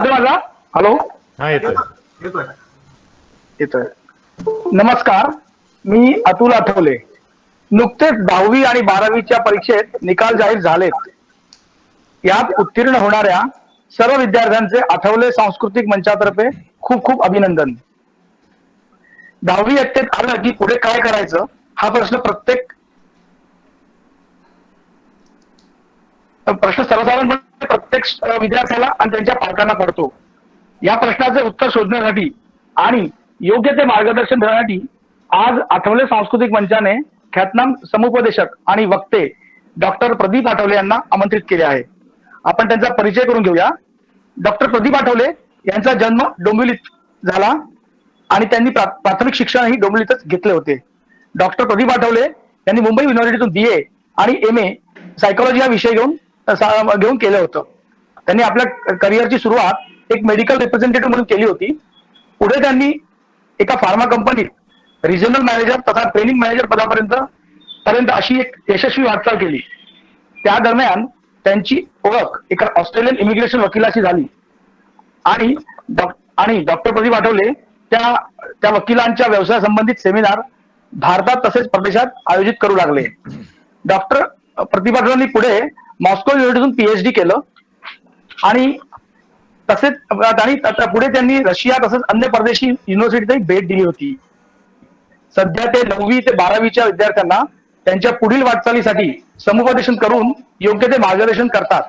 माझा हॅलो. हा येतोय. येतोय. नमस्कार, मी अतुल आठवले. नुकतेच 10वी आणि 12वीच्या परीक्षेत निकाल जाहीर झालेत. यात उत्तीर्ण होणाऱ्या सर्व विद्यार्थ्यांचे आठवले सांस्कृतिक मंचातर्फे खूप खूप अभिनंदन. 10वी इयत्तेत आलं की पुढे काय करायचं हा प्रश्न सर्वसाधारणपणे प्रत्येक विद्यार्थ्याला आणि त्यांच्या पालकांना पडतो. या प्रश्नाचे उत्तर शोधण्यासाठी आणि योग्य ते मार्गदर्शन देण्यासाठी आज आठवले सांस्कृतिक मंचाने ख्यातनाम समुपदेशक आणि वक्ते डॉक्टर प्रदीप आठवले यांना आमंत्रित केले आहे. आपण त्यांचा परिचय करून घेऊया. डॉक्टर प्रदीप आठवले यांचा जन्म डोंबिवलीत झाला आणि त्यांनी प्राथमिक शिक्षणही डोंबिवलीतच घेतले होते. डॉक्टर प्रदीप आठवले यांनी मुंबई युनिव्हर्सिटीतून BA आणि MA सायकोलॉजी हा विषय घेऊन केलं होतं. त्यांनी आपल्या करिअरची सुरुवात एक मेडिकल रिप्रेझेंटेटिव्ह म्हणून केली होती. पुढे त्यांनी एका फार्मा कंपनीत रिजनल मॅनेजर तथा ट्रेनिंग मॅनेजर पदापर्यंत अशी एक यशस्वी वाटचाल केली. त्या दरम्यान त्यांची ओळख एका ऑस्ट्रेलियन इमिग्रेशन वकिलाशी झाली आणि डॉक्टर प्रदीप आठवले त्या वकिलांच्या व्यवसाय संबंधित सेमिनार भारतात तसेच परदेशात आयोजित करू लागले. डॉक्टर प्रदीप आठवलेंनी पुढे मॉस्को युनिव्हर्सिटीतून PhD केलं आणि पुढे त्यांनी रशिया तसंच अन्य परदेशी युनिव्हर्सिटीतही भेट दिली होती. सध्या ते 9वी ते 12वीच्या विद्यार्थ्यांना त्यांच्या पुढील वाटचालीसाठी समुपदेशन करून योग्य ते मार्गदर्शन करतात.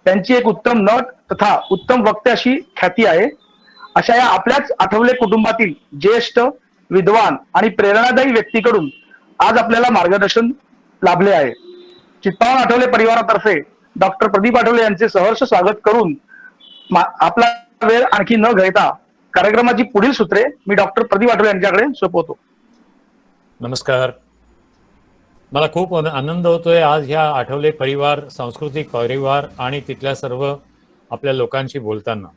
त्यांची एक उत्तम नट तथा उत्तम वक्ते अशी ख्याती आहे. अशा या आपल्याच आठवले कुटुंबातील ज्येष्ठ विद्वान आणि प्रेरणादायी व्यक्तीकडून आज आपल्याला मार्गदर्शन लाभले आहे. चित्पावन आठवले परिवारातर्फे डॉक्टर प्रदीप आठवले यांचे सहर्ष स्वागत करून आपला वेळ आणखी न घेता कार्यक्रमाची पुढील सूत्रे मी डॉक्टर प्रदीप आठवले यांच्याकडे सोपवतो. नमस्कार. मला खूप आनंद होतोय आज ह्या आठवले परिवार, सांस्कृतिक परिवार आणि तिथल्या सर्व आपल्या लोकांशी बोलताना.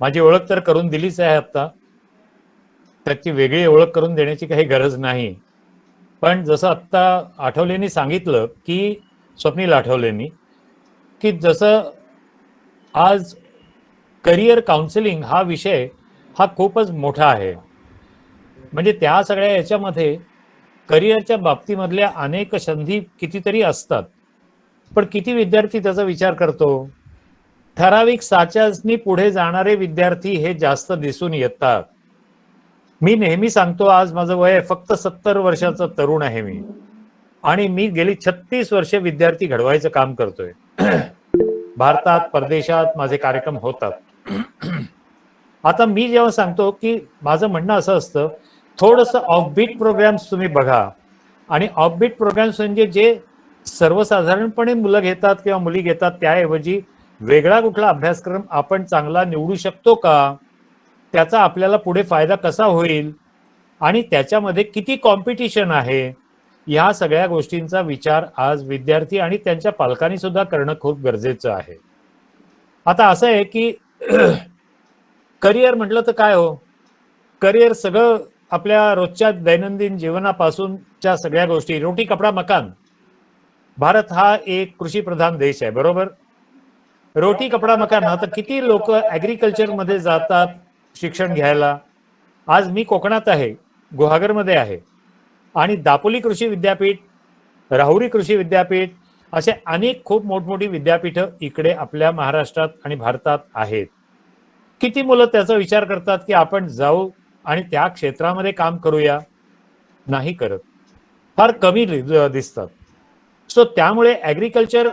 माझी ओळख तर करून दिलीच आहे आता, त्याची वेगळी ओळख करून देण्याची काही गरज नाही. पण जसं आत्ता आठवलेंनी सांगितलं की स्वप्नील आठवलेंनी की जसं आज करिअर काउन्सिलिंग हा विषय हा खूपच मोठा आहे. म्हणजे त्या सगळ्या याच्यामध्ये करिअरच्या बाबतीमधल्या अनेक संधी कितीतरी असतात, पण किती विद्यार्थी त्याचा विचार करतो? ठराविक साच्यानी पुढे जाणारे विद्यार्थी हे जास्त दिसून येतात. मी नेहमी सांगतो, आज माझं वय फक्त 70 वर्षाचा तरुण आहे मी, आणि मी गेली 36 वर्षे विद्यार्थी घडवायचं काम करतोय. भारतात परदेशात माझे कार्यक्रम होतात. आता मी जेव्हा सांगतो की माझं म्हणणं असं असतं, थोडंसं ऑफबीट प्रोग्राम्स तुम्ही बघा. आणि ऑफबीट प्रोग्राम्स म्हणजे जे सर्वसाधारणपणे मुलं घेतात किंवा मुली घेतात त्याऐवजी वेगळा कुठला अभ्यासक्रम आपण चांगला निवडू शकतो का, त्याचा आपल्याला पुढे फायदा कसा होईल आणि त्याच्यामध्ये किती कॉम्पिटिशन आहे, या सगळ्या गोष्टींचा विचार आज विद्यार्थी आणि त्यांच्या पालकांनी सुद्धा करणं खूप गरजेचं आहे. आता असं आहे की करिअर म्हटलं तर काय हो, करिअर सगळं आपल्या रोजच्या दैनंदिन जीवनापासूनच्या सगळ्या गोष्टी, रोटी कपडा मकान. भारत हा एक कृषीप्रधान देश आहे, बरोबर? रोटी कपडा मकान, आता किती लोक ऍग्रिकल्चर मध्ये जातात शिक्षण घ्यायला. आज मी कोकणात आहे, गुहागरमध्ये आहे, आणि दापोली कृषी विद्यापीठ, राहुरी कृषी विद्यापीठ, असे अनेक खूप मोठमोठी विद्यापीठं इकडे आपल्या महाराष्ट्रात आणि भारतात आहेत. किती मुलं त्याचा विचार करतात की आपण जाऊ आणि त्या क्षेत्रामध्ये काम करूया? नाही करत, फार कमी दिसतात. सो त्यामुळे ऍग्रिकल्चर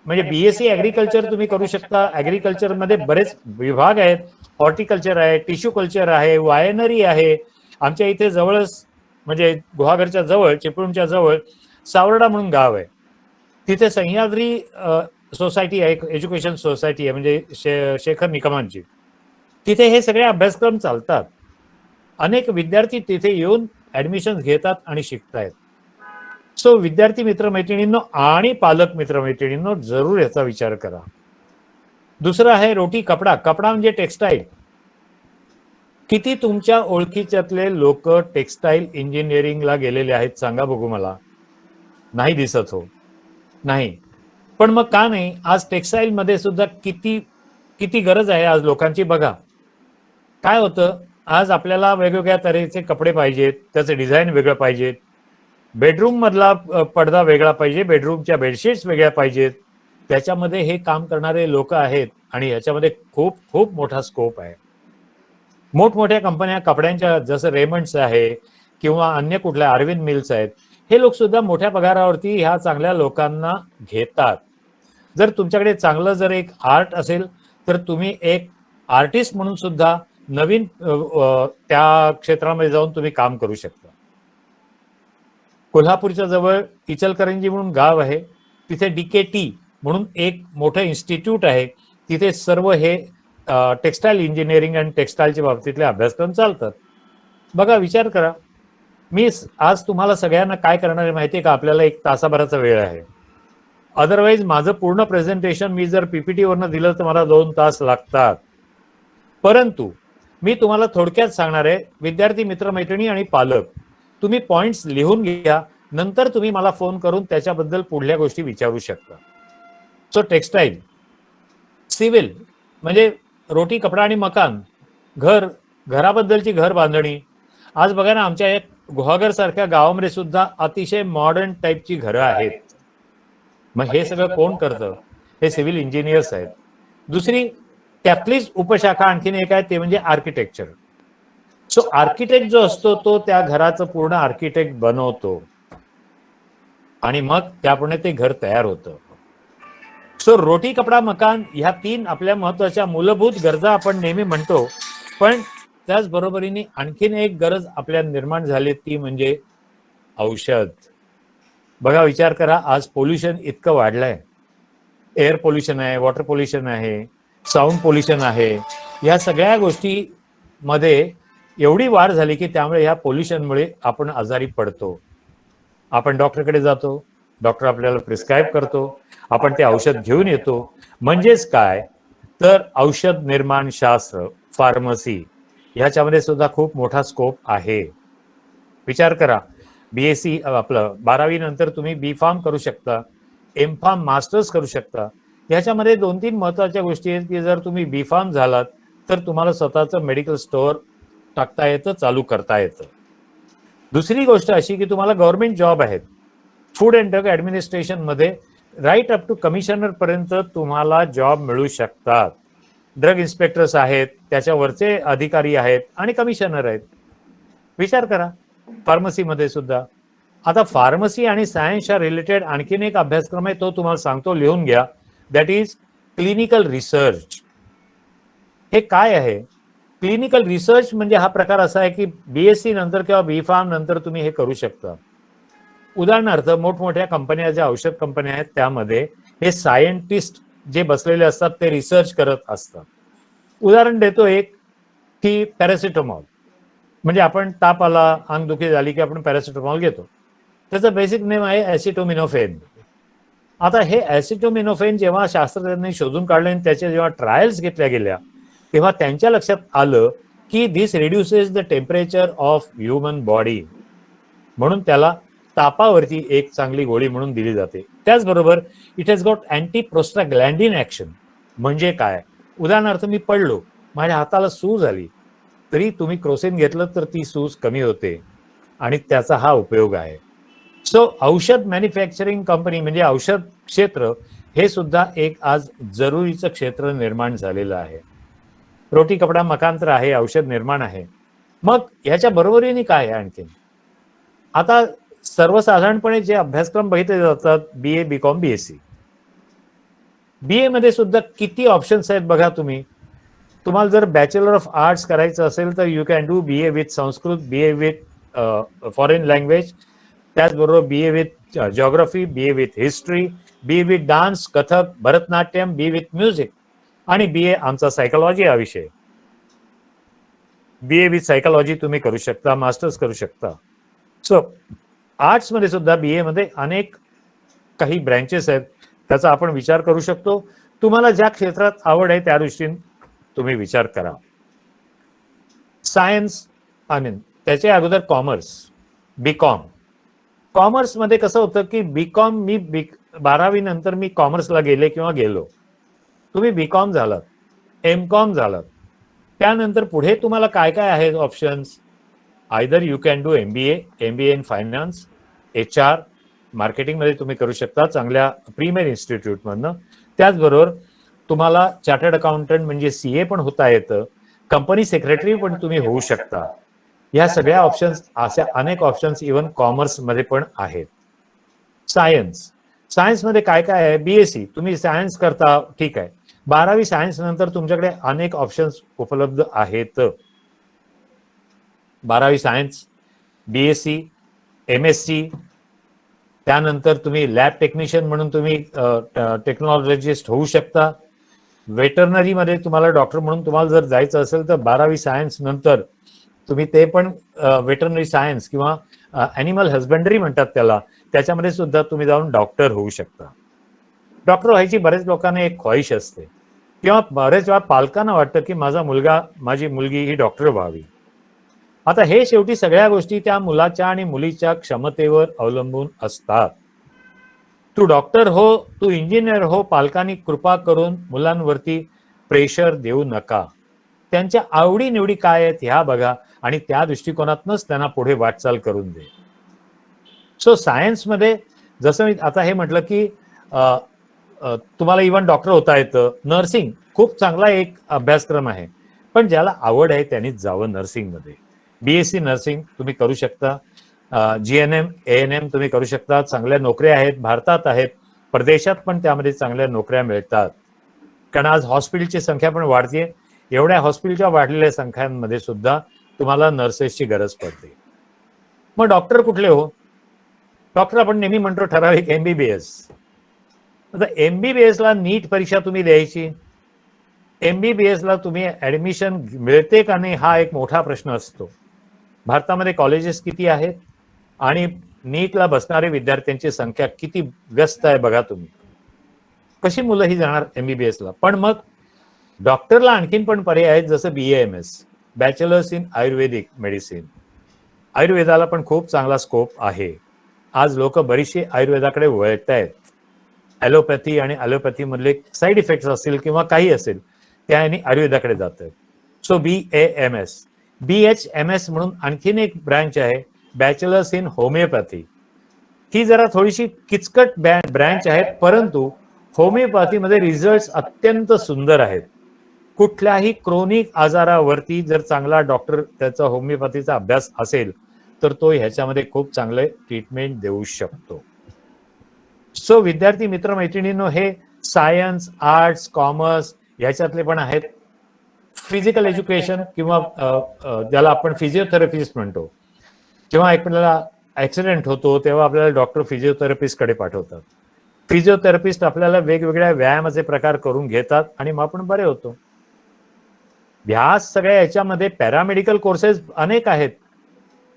म्हणजे BSc ऍग्रिकल्चर तुम्ही करू शकता. ऍग्रिकल्चर मध्ये बरेच विभाग आहेत. हॉर्टिकल्चर आहे, टिश्यू कल्चर आहे, वायनरी आहे. आमच्या इथे जवळच म्हणजे गुहागरच्या जवळ, चिपळूणच्या जवळ सावर्डा म्हणून गाव आहे, तिथे सह्याद्री सोसायटी आहे, एज्युकेशन सोसायटी आहे, म्हणजे शेखर निकमांची. तिथे हे सगळे अभ्यासक्रम चालतात. अनेक विद्यार्थी तिथे येऊन ऍडमिशन घेतात आणि शिकतायत. सो विद्यार्थी मित्रमैत्रिणींनो आणि पालक मित्रमैत्रिणींनो, जरूर याचा विचार करा. दुसरं आहे रोटी कपडा. कपडा म्हणजे टेक्सटाईल. किती तुमच्या ओळखीच्यातले लोक टेक्सटाईल इंजिनिअरिंगला गेलेले आहेत सांगा बघू मला? नाही दिसत हो, नाही. पण मग का नाही? आज टेक्सटाईल मध्ये सुद्धा किती किती गरज आहे आज लोकांची बघा. काय होतं, आज आपल्याला वेगवेगळ्या तऱ्हेचे कपडे पाहिजेत, त्याचं डिझाईन वेगळं पाहिजेत, बेडरूम मधला पडदा वेगळा पाहिजे, बेडरूमच्या बेडशीट्स वेगळ्या पाहिजेत. त्याच्यामध्ये हे काम करणारे लोक आहेत आणि याच्यामध्ये खूप खूप मोठा स्कोप आहे. मोठमोठ्या कंपन्या कपड्यांच्या, जसं रेमंड्स आहे किंवा अन्य कुठल्या अरविंद मिल्स आहेत, हे लोक सुद्धा मोठ्या पगारावरती ह्या चांगल्या लोकांना घेतात. जर तुमच्याकडे चांगलं जर एक आर्ट असेल तर तुम्ही एक आर्टिस्ट म्हणून सुद्धा नवीन त्या क्षेत्रामध्ये जाऊन तुम्ही काम करू शकता. कोल्हापूरच्या जवळ इचलकरंजी म्हणून गाव आहे, तिथे DKT म्हणून एक मोठं इन्स्टिट्यूट आहे. तिथे सर्व हे टेक्स्टाईल इंजिनिअरिंग आणि टेक्स्टाईलच्या बाबतीतले अभ्यासक्रम चालतात. बघा, विचार करा, मी आज तुम्हाला सगळ्यांना काय करणार आहे माहिती आहे का? आपल्याला 1 तासाभराचा वेळ आहे. अदरवाईज माझं पूर्ण प्रेझेंटेशन मी जर PPT वरनं दिलं तर मला 2 तास लागतात. परंतु मी तुम्हाला थोडक्यात सांगणार आहे, विद्यार्थी मित्रमैत्रिणी आणि पालक, तुम्ही पॉइंट्स लिहून घ्या, नंतर तुम्ही मला फोन करून त्याच्याबद्दल पुढल्या गोष्टी विचारू शकता. सो टेक्स्टाईल, सिव्हिल म्हणजे रोटी कपडा आणि मकान, घराबद्दलची घर बांधणी. आज बघा ना, आमच्या एक गुहागर सारख्या गावामध्ये सुद्धा अतिशय मॉडर्न टाईपची घरं आहेत. मग हे सगळं कोण करतं? हे सिव्हिल इंजिनियर्स आहेत. दुसरी त्यातलीच उपशाखा आणखीन एक आहे, ते म्हणजे आर्किटेक्चर. सो आर्किटेक्ट जो असतो तो त्या घराचं पूर्ण आर्किटेक्ट बनवतो आणि मग त्याप्रमाणे ते घर तयार होतं. सो रोटी कपडा मकान ह्या 3 आपल्या महत्वाच्या मूलभूत गरजा आपण नेहमी म्हणतो, पण त्याचबरोबरीने आणखीन एक गरज आपल्या निर्माण झाली, ती म्हणजे औषध. बघा, विचार करा, आज पोल्युशन इतकं वाढलंय. एअर पोल्युशन आहे, वॉटर पोल्युशन आहे, साऊंड पोल्युशन आहे. या सगळ्या गोष्टी मध्ये एवढी वाढ झाली की त्यामुळे ह्या पोल्युशनमुळे आपण आजारी पडतो. आपण डॉक्टरकडे जातो, डॉक्टर आपल्याला प्रिस्क्राईब करतो, आपण ते औषध घेऊन येतो. म्हणजेच काय तर औषध निर्माण शास्त्र, फार्मसी, ह्याच्यामध्ये सुद्धा खूप मोठा स्कोप आहे. विचार करा, BSc आपलं 12वी नंतर तुम्ही B.Pharm करू शकता, M.Pharm मास्टर्स करू शकता. ह्याच्यामध्ये 2-3 महत्वाच्या गोष्टी आहेत की जर तुम्ही B.Pharm झालात तर तुम्हाला स्वतःचं मेडिकल स्टोअर टाकता येतं, चालू करता येतं. दुसरी गोष्ट अशी की तुम्हाला गव्हर्नमेंट जॉब आहेत. फूड अँड ड्रग ऍडमिनिस्ट्रेशन मध्ये राईट अप टू कमिशनर पर्यंत तुम्हाला जॉब मिळू शकतात. ड्रग इन्स्पेक्टर्स आहेत, त्याच्यावरचे अधिकारी आहेत आणि कमिशनर आहेत. विचार करा, फार्मसीमध्ये सुद्धा. आता फार्मसी आणि सायन्सच्या रिलेटेड आणखीन एक अभ्यासक्रम आहे, तो तुम्हाला सांगतो, लिहून घ्या. That is clinical research. हे काय आहे? क्लिनिकल रिसर्च म्हणजे हा प्रकार असा आहे की BSc नंतर किंवा B.Pharm नंतर तुम्ही हे करू शकता. उदाहरणार्थ, मोठमोठ्या कंपन्या, ज्या औषध कंपन्या आहेत, त्यामध्ये हे सायंटिस्ट जे बसलेले असतात ते रिसर्च करत असतात. उदाहरण देतो एक, की पॅरासिटामॉल. म्हणजे आपण ताप आला, अंगदुखी झाली की आपण पॅरासिटामॉल घेतो. त्याचं बेसिक नेम आहे ॲसिटोमिनोफेन. आता हे ॲसिटोमिनोफेन जेव्हा शास्त्रज्ञांनी शोधून काढले आणि त्याच्या जेव्हा ट्रायल्स घेतल्या गेल्या, तेव्हा त्यांच्या लक्षात आलं की this reduces the temperature of human body, म्हणून त्याला तापावरती एक चांगली गोळी म्हणून दिली जाते. त्याचबरोबर it has got anti prostaglandin action. म्हणजे काय? उदाहरणार्थ, मी पडलो, माझ्या हाताला सूज आली, तरी तुम्ही क्रोसिन घेतलं तर ती सूज कमी होते आणि त्याचा हा उपयोग आहे. सो औषध मॅन्युफॅक्चरिंग कंपनी म्हणजे औषध क्षेत्र हे सुद्धा एक आज जरुरीचं क्षेत्र निर्माण झालेलं आहे. रोटी कपडा मकान तर आहे, औषध निर्माण आहे. मग ह्याच्या बरोबरीने काय आहे आणखीन? आता सर्वसाधारणपणे जे अभ्यासक्रम बघितले जातात, BA, B.Com, BSc. BA मध्ये सुद्धा किती ऑप्शन्स आहेत बघा तुम्ही. तुम्हाला जर बॅचलर ऑफ आर्ट्स करायचं असेल तर you can do BA with Sanskrit, BA with foreign language, त्याचबरोबर BA with geography, BA with history, BA with dance, Kathak, Bharatanatyam, BA with music आणि BA आमचा सायकोलॉजी हा विषय. BA विथ सायकोलॉजी तुम्ही करू शकता, मास्टर्स करू शकता. सो आर्ट्स मध्ये सुद्धा BA मध्ये अनेक काही ब्रँचेस आहेत, त्याचा आपण विचार करू शकतो. तुम्हाला ज्या क्षेत्रात आवड आहे त्या दृष्टीने तुम्ही विचार करा. सायन्स त्याच्या अगोदर कॉमर्स, B.Com. कॉमर्स मध्ये कसं होतं की B.Com, मी 12वी नंतर मी कॉमर्सला गेले किंवा गेलो. तुम्ही B.Com झालात, एमकॉम झालं, त्यानंतर पुढे तुम्हाला काय काय आहेत options? Either you can do MBA in finance, HR, मार्केटिंगमध्ये तुम्ही करू शकता चांगल्या प्रीमियर इन्स्टिट्यूटमधनं. त्याचबरोबर तुम्हाला चार्टर्ड अकाउंटंट म्हणजे CA पण होता येतं, कंपनी सेक्रेटरी पण तुम्ही होऊ शकता. ह्या सगळ्या ऑप्शन्स, अशा अनेक ऑप्शन्स इव्हन कॉमर्समध्ये पण आहेत. सायन्समध्ये काय काय आहे? BSc, तुम्ही सायन्स करता, ठीक आहे. 12वी सायन्स नंतर तुमच्याकडे अनेक ऑप्शन्स उपलब्ध आहेत. 12वी सायन्स, BSc, MSc, त्यानंतर तुम्ही लॅब टेक्निशियन म्हणून तुम्ही टेक्नॉलॉजिस्ट होऊ शकता. वेटरनरीमध्ये तुम्हाला डॉक्टर म्हणून तुम्हाला जर जायचं असेल तर 12वी सायन्स नंतर तुम्ही ते पण वेटरनरी सायन्स किंवा ॲनिमल हजबंडरी म्हणतात त्याला, त्याच्यामध्ये सुद्धा तुम्ही जाऊन डॉक्टर होऊ शकता. डॉक्टर व्हायची बरेच लोकांना एक ख्वाहिश असते किंवा बरेच वेळा पालकांना वाटतं की माझा मुलगा, माझी मुलगी ही डॉक्टर व्हावी. आता हे शेवटी सगळ्या गोष्टी त्या मुलाच्या आणि मुलीच्या क्षमतेवर अवलंबून असतात. तू डॉक्टर हो, तू इंजिनियर हो, पालकांनी कृपा करून मुलांवरती प्रेशर देऊ नका. त्यांच्या आवडी निवडी काय आहेत ह्या बघा आणि त्या दृष्टिकोनातूनच त्यांना पुढे वाटचाल करून दे. सो सायन्समध्ये जसं मी आता हे म्हटलं की तुम्हाला इव्हन डॉक्टर होता येतं. नर्सिंग खूप चांगला एक अभ्यासक्रम आहे, पण ज्याला आवड आहे त्यांनीच जावं नर्सिंगमध्ये. BSc नर्सिंग तुम्ही करू शकता. GNM, ANM तुम्ही करू शकता. चांगल्या नोकऱ्या आहेत, भारतात आहेत, परदेशात पण त्यामध्ये चांगल्या नोकऱ्या मिळतात. कारण आज हॉस्पिटलची संख्या पण वाढते. एवढ्या हॉस्पिटलच्या वाढलेल्या संख्यांमध्ये सुद्धा तुम्हाला नर्सेसची गरज पडते. मग डॉक्टर कुठले हो? डॉक्टर आपण नेहमी म्हणतो ठराविक MBBS. आता MBBS ला नीट परीक्षा तुम्ही द्यायची, MBBS ला तुम्ही ऍडमिशन मिळते का नाही हा एक मोठा प्रश्न असतो. भारतामध्ये कॉलेजेस किती आहेत आणि नीटला बसणारे विद्यार्थ्यांची संख्या किती व्यस्त आहे बघा तुम्ही. कशी मुलं ही जाणार MBBS ला? पण मग डॉक्टरला आणखीन पण पर्याय आहेत, जसं BAMS, bachelors in Ayurvedic medicine. आयुर्वेदाला पण खूप चांगला स्कोप आहे. आज लोक बरीचशी आयुर्वेदाकडे वळत आहेत. ॲलोपॅथी आणि ॲलोपॅथी मधले साईड इफेक्ट्स असतील किंवा काही असेल त्याने आयुर्वेदाकडे जात आहेत. सो BAMS, BHMS म्हणून आणखीन एक ब्रँच आहे, बॅचलर्स इन होमिओपॅथी. ही जरा थोडीशी किचकट ब्रँच आहे, परंतु होमिओपॅथीमध्ये रिझल्ट अत्यंत सुंदर आहेत. कुठल्याही क्रोनिक आजारावरती जर चांगला डॉक्टर त्याचा होमिओपॅथीचा अभ्यास असेल तर तो ह्याच्यामध्ये खूप चांगले ट्रीटमेंट देऊ शकतो. सो विद्यार्थी मित्रमैत्रिणींनो, हे सायन्स, आर्ट्स, कॉमर्स ह्याच्यातले पण आहेत. फिजिकल एज्युकेशन किंवा ज्याला आपण फिजिओथेरपिस्ट म्हणतो, जेव्हा आपल्याला ऍक्सिडेंट होतो तेव्हा आपल्याला डॉक्टर फिजिओथेरपिस्ट कडे पाठवतात. फिजिओथेरपिस्ट आपल्याला वेगवेगळ्या व्यायामाचे प्रकार करून घेतात आणि मग आपण बरे होतो. ह्या सगळ्या याच्यामध्ये पॅरामेडिकल कोर्सेस अनेक आहेत.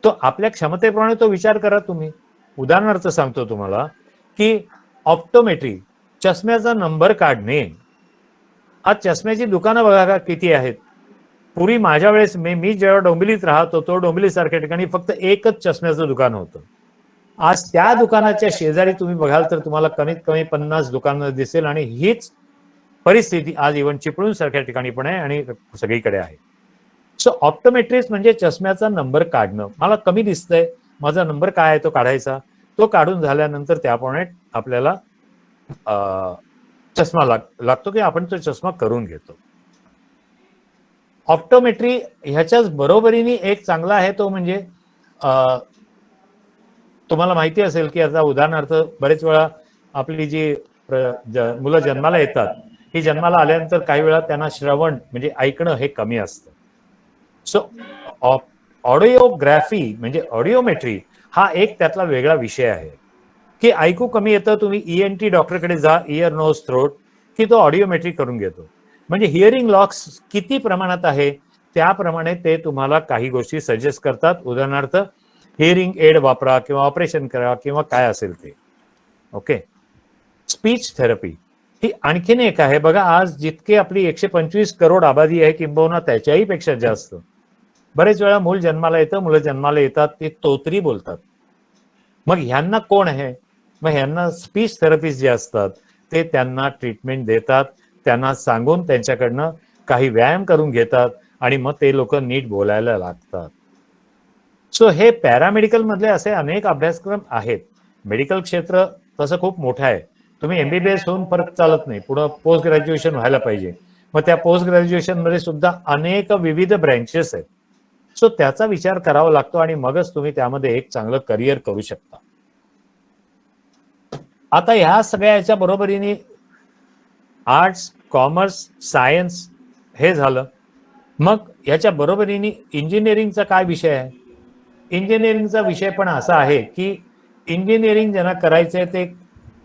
तो आपल्या क्षमतेप्रमाणे तो विचार करा तुम्ही. उदाहरणार्थ सांगतो तुम्हाला की ऑप्टोमेट्री, चष्म्याचा नंबर काढणे. आज चष्म्याची दुकानं बघा का किती आहेत. पूर्वी माझ्या वेळेस मी जेव्हा डोंबिवलीत राहत होतो, डोंबिवली सारख्या ठिकाणी फक्त एकच चष्म्याचं दुकान होतं. आज त्या दुकानाच्या शेजारी तुम्ही बघाल तर तुम्हाला कमीत कमी 50 दुकानं दिसेल आणि हीच परिस्थिती आज इव्हन चिपळूण सारख्या ठिकाणी पण आहे आणि सगळीकडे आहे. सो ऑप्टोमेट्रिस्ट म्हणजे चष्म्याचा नंबर काढणं. मला कमी दिसतंय, माझा नंबर काय आहे तो काढायचा. तो काढून झाल्यानंतर त्याप्रमाणे आपल्याला चष्मा लागतो की आपण तो चष्मा करून घेतो. ऑप्टोमेट्री ह्याच्याच बरोबरीने एक चांगला आहे तो म्हणजे तुम्हाला माहिती असेल की आता उदाहरणार्थ बरेच वेळा आपली जी मुलं जन्माला येतात, ही जन्माला आल्यानंतर काही वेळा त्यांना श्रवण म्हणजे ऐकणं हे कमी असतं. सो ऑडिओग्राफी म्हणजे ऑडिओमेट्री हा एक त्यातला वेगळा विषय आहे की ऐकू कमी येतं, तुम्ही ENT डॉक्टरकडे जा, इयर नोज थ्रोट, की तो ऑडिओमेट्री करून घेतो. म्हणजे हिअरिंग लॉस किती प्रमाणात आहे त्याप्रमाणे ते तुम्हाला काही गोष्टी सजेस्ट करतात. उदाहरणार्थ हिअरिंग एड वापरा किंवा ऑपरेशन करा किंवा काय असेल ते. ओके. स्पीच थेरपी ही आणखीन एक आहे बघा. आज जितके आपली 125 करोड आबादी आहे किंबहुना त्याच्याही पेक्षा जास्त, बरेच वेळा मूल जन्माला येतं, मुलं जन्माला येतात ते तोतरी बोलतात. मग ह्यांना कोण आहे? मग ह्यांना स्पीच थेरपिस्ट जे असतात ते त्यांना ट्रीटमेंट देतात, त्यांना सांगून त्यांच्याकडनं काही व्यायाम करून घेतात आणि मग ते लोक नीट बोलायला लागतात. सो हे पॅरामेडिकल मधले असे अनेक अभ्यासक्रम आहेत. मेडिकल क्षेत्र तसं खूप मोठं आहे. तुम्ही एमबीबीएस होऊन परत चालत नाही, पुढे पोस्ट ग्रॅज्युएशन व्हायला पाहिजे. मग त्या पोस्ट ग्रॅज्युएशन मध्ये सुद्धा अनेक विविध ब्रँचेस आहेत. सो त्याचा विचार करावा लागतो आणि मगच तुम्ही त्यामध्ये एक चांगलं करिअर करू शकता. आता ह्या सगळ्या याच्या बरोबरीने आर्ट्स, कॉमर्स, सायन्स हे झालं. मग याच्या बरोबरीने इंजिनिअरिंगचा काय विषय आहे? इंजिनिअरिंगचा विषय पण असा आहे की इंजिनिअरिंग ज्यांना करायचंय ते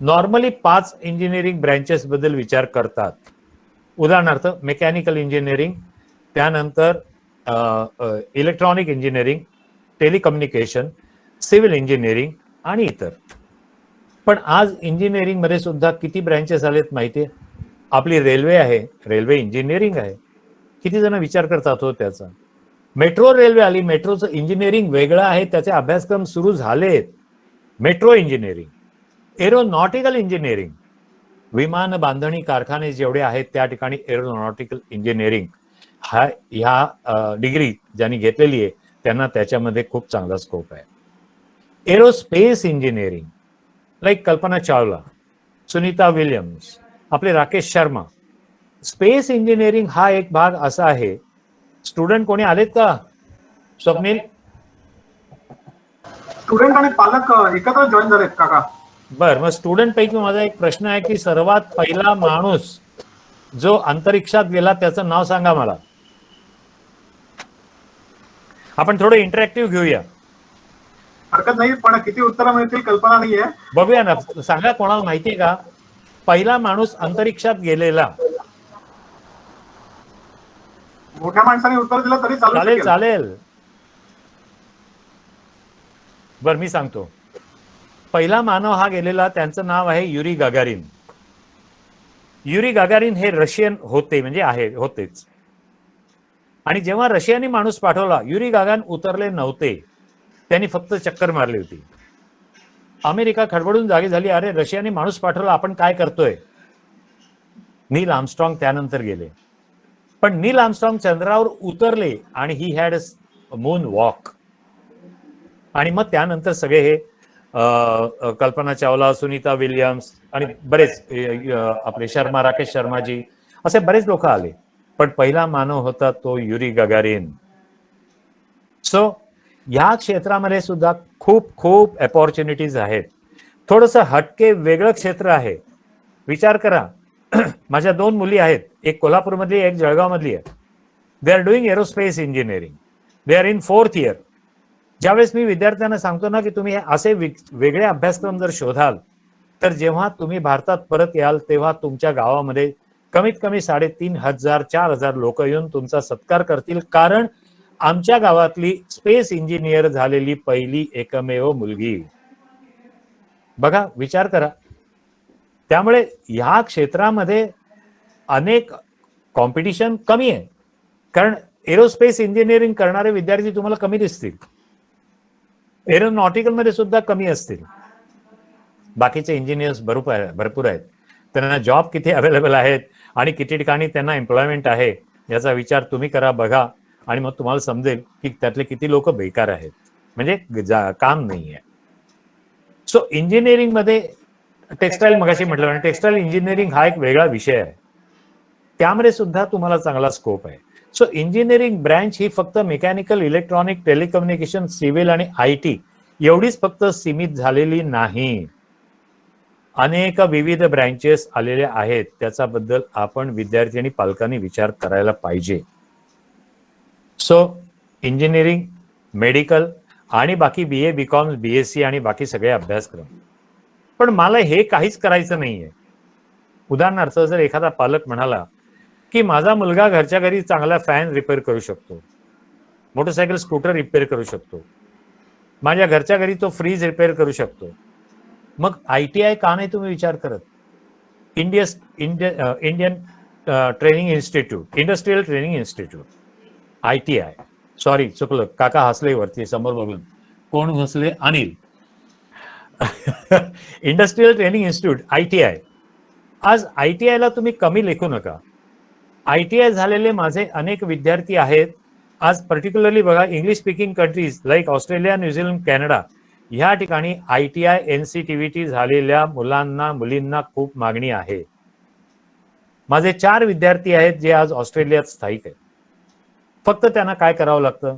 नॉर्मली 5 इंजिनिअरिंग ब्रँचेस बद्दल विचार करतात. उदाहरणार्थ मेकॅनिकल इंजिनिअरिंग, त्यानंतर electronic engineering, telecommunication, civil engineering आणि इतर. पण आज इंजिनिअरिंग मध्ये सुद्धा किती ब्रँचेस आलेत माहितीये? आपली रेल्वे आहे, रेल्वे इंजिनिअरिंग आहे. किती जण विचार करतात हो त्याचा? मेट्रो रेल्वे आली, मेट्रोचं इंजिनिअरिंग वेगळं आहे, त्याचे अभ्यासक्रम सुरू झालेत. मेट्रो इंजिनिअरिंग, एरोनॉटिकल इंजिनिअरिंग, विमान बांधणी कारखाने जेवढे आहेत त्या ठिकाणी एरोनॉटिकल इंजिनिअरिंग ह्या डिग्री ज्यांनी घेतलेली आहे त्यांना त्याच्यामध्ये खूप चांगला स्कोप आहे. Aerospace engineering, like Kalpana Chawla, Sunita Williams, आपले राकेश शर्मा. स्पेस इंजिनिअरिंग हा एक भाग असा आहे. स्टुडंट कोणी आलेत का? स्वप्नील? स्टुडंट आणि पालक एकत्र जॉईन झालेत काका. बर, मग स्टुडंट पैकी माझा एक प्रश्न आहे की सर्वात पहिला माणूस जो अंतरिक्षात गेला त्याचं नाव सांगा मला. आपण थोडं इंटरॅक्टिव्ह घेऊया. हरकत नाही, पण किती उत्तरं मिळतील कल्पना नाहीये. बघूया ना, सांगा कोणाला माहितीये का पहिला माणूस अंतरिक्षात गेलेला? मोठ्या माणसाने उत्तर दिलं तरी चालेल चालेल. बर, मी सांगतो. पहिला मानव हा गेलेला त्यांचं नाव आहे युरी गागारिन. युरी गागारिन हे रशियन होते, म्हणजे होतेच. आणि जेव्हा रशियाने माणूस पाठवला, युरी गागान उतरले नव्हते, त्यांनी फक्त चक्कर मारली होती. अमेरिका खडबडून जागी झाली, अरे रशियाने माणूस पाठवला, आपण काय करतोय? नील आर्मस्ट्रॉंग त्यानंतर गेले. पण नील आर्मस्ट्रॉंग चंद्रावर उतरले आणि he had a moon walk. आणि मग त्यानंतर सगळे हे कल्पना चावला, सुनीता विल्यम्स आणि बरेच आपले शर्मा, राकेश शर्माजी, असे बरेच लोक आले. पण पहिला मानव होता तो युरी गगारिन. सो या क्षेत्रामध्ये सुद्धा खूप खूप अपॉर्च्युनिटीज आहेत. थोडंसं हटके वेगळं क्षेत्र आहे. विचार करा, माझ्या 2 मुली आहेत, एक कोल्हापूरमधली, एक जळगावमधली आहे. They are doing aerospace engineering. They are in 4th year. ज्यावेळेस मी विद्यार्थ्यांना सांगतो ना की तुम्ही असे वेगळे अभ्यासक्रम जर शोधाल तर जेव्हा तुम्ही भारतात परत याल तेव्हा तुमच्या गावामध्ये कमीत कमी 3,500 4,000 लोक येऊन तुमचा सत्कार करतील, कारण आमच्या गावातली स्पेस इंजिनियर झालेली पहिली एकमेव मुलगी. बघा, विचार करा. त्यामुळे ह्या क्षेत्रामध्ये अनेक कॉम्पिटिशन कमी आहे, कारण एरोस्पेस इंजिनिअरिंग करणारे विद्यार्थी तुम्हाला कमी दिसतील. एरोनॉटिकल मध्ये सुद्धा कमी असतील. बाकीचे इंजिनियर्स भरपूर आहेत. त्यांना जॉब किती अवेलेबल आहेत आणि किती ठिकाणी त्यांना एम्प्लॉयमेंट आहे याचा विचार तुम्ही करा, बघा, आणि मग तुम्हाला समजेल की त्यातले किती लोक बेकार आहेत, म्हणजे काम नाही आहे. सो इंजिनिअरिंग मध्ये टेक्सटाईल, मगाशी म्हटलं, टेक्सटाईल इंजिनिअरिंग हा एक वेगळा विषय आहे. त्यामध्ये सुद्धा तुम्हाला चांगला स्कोप आहे. सो इंजिनिअरिंग ब्रँच ही फक्त मेकॅनिकल, इलेक्ट्रॉनिक, टेलिकम्युनिकेशन, सिव्हिल आणि IT एवढीच फक्त सीमित झालेली नाही. अनेक विविध ब्रँचेस आलेल्या आहेत. त्याच्याबद्दल आपण विद्यार्थी आणि पालकांनी विचार करायला पाहिजे. सो इंजिनिअरिंग, मेडिकल आणि बाकी BA, BCom, BSc आणि बाकी सगळे अभ्यासक्रम. पण मला हे काहीच करायचं नाहीये. उदाहरणार्थ, जर एखादा पालक म्हणाला की माझा मुलगा घरच्या घरी चांगला फॅन रिपेअर करू शकतो, मोटरसायकल, स्कूटर रिपेअर करू शकतो, माझ्या घरच्या घरी तो फ्रीज रिपेअर करू शकतो, मग ITI का नाही तुम्ही विचार करत? Indian training institute, industrial training institute, ITI. Sorry, चुकलं, काका हसले वरती समोर बघून. कोण हसले? Anil. Industrial training institute, ITI. आज ITI ला तुम्ही कमी लेखू नका. ITI झालेले माझे अनेक विद्यार्थी आहेत आज, पर्टिक्युलरली बघा, English speaking countries like Australia, New Zealand, Canada ह्या ठिकाणी ITI NCTVT झालेल्या मुलांना मुलींना खूप मागणी आहे. माझे 4 विद्यार्थी आहेत जे आज ऑस्ट्रेलियात स्थायिक आहेत. फक्त त्यांना काय करावं लागतं,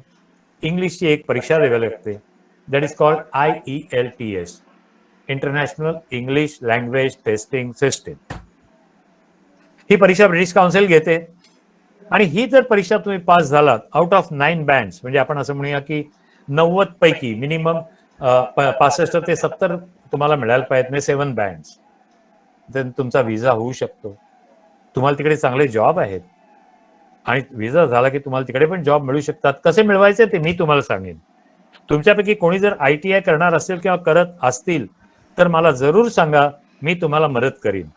इंग्लिशची एक परीक्षा द्यावी लागते, that is called IELTS, international English language testing system. ही परीक्षा ब्रिटिश काउन्सिल घेते आणि ही जर परीक्षा तुम्ही पास झालात आउट ऑफ 9 बँड्स, म्हणजे आपण असं म्हणूया की 90 पैकी मिनिमम 65 ते 70 तुम्हाला मिळायला पाहिजेत, म्हणजे 7 बँड्स, तर तुमचा व्हिसा होऊ शकतो. तुम्हाला तिकडे चांगले जॉब आहेत आणि व्हिसा झाला की तुम्हाला तिकडे पण जॉब मिळू शकतात. कसे मिळवायचे ते मी तुम्हाला सांगेन. तुमच्यापैकी कोणी जर ITI करणार असेल किंवा करत असतील तर मला जरूर सांगा, मी तुम्हाला मदत करीन.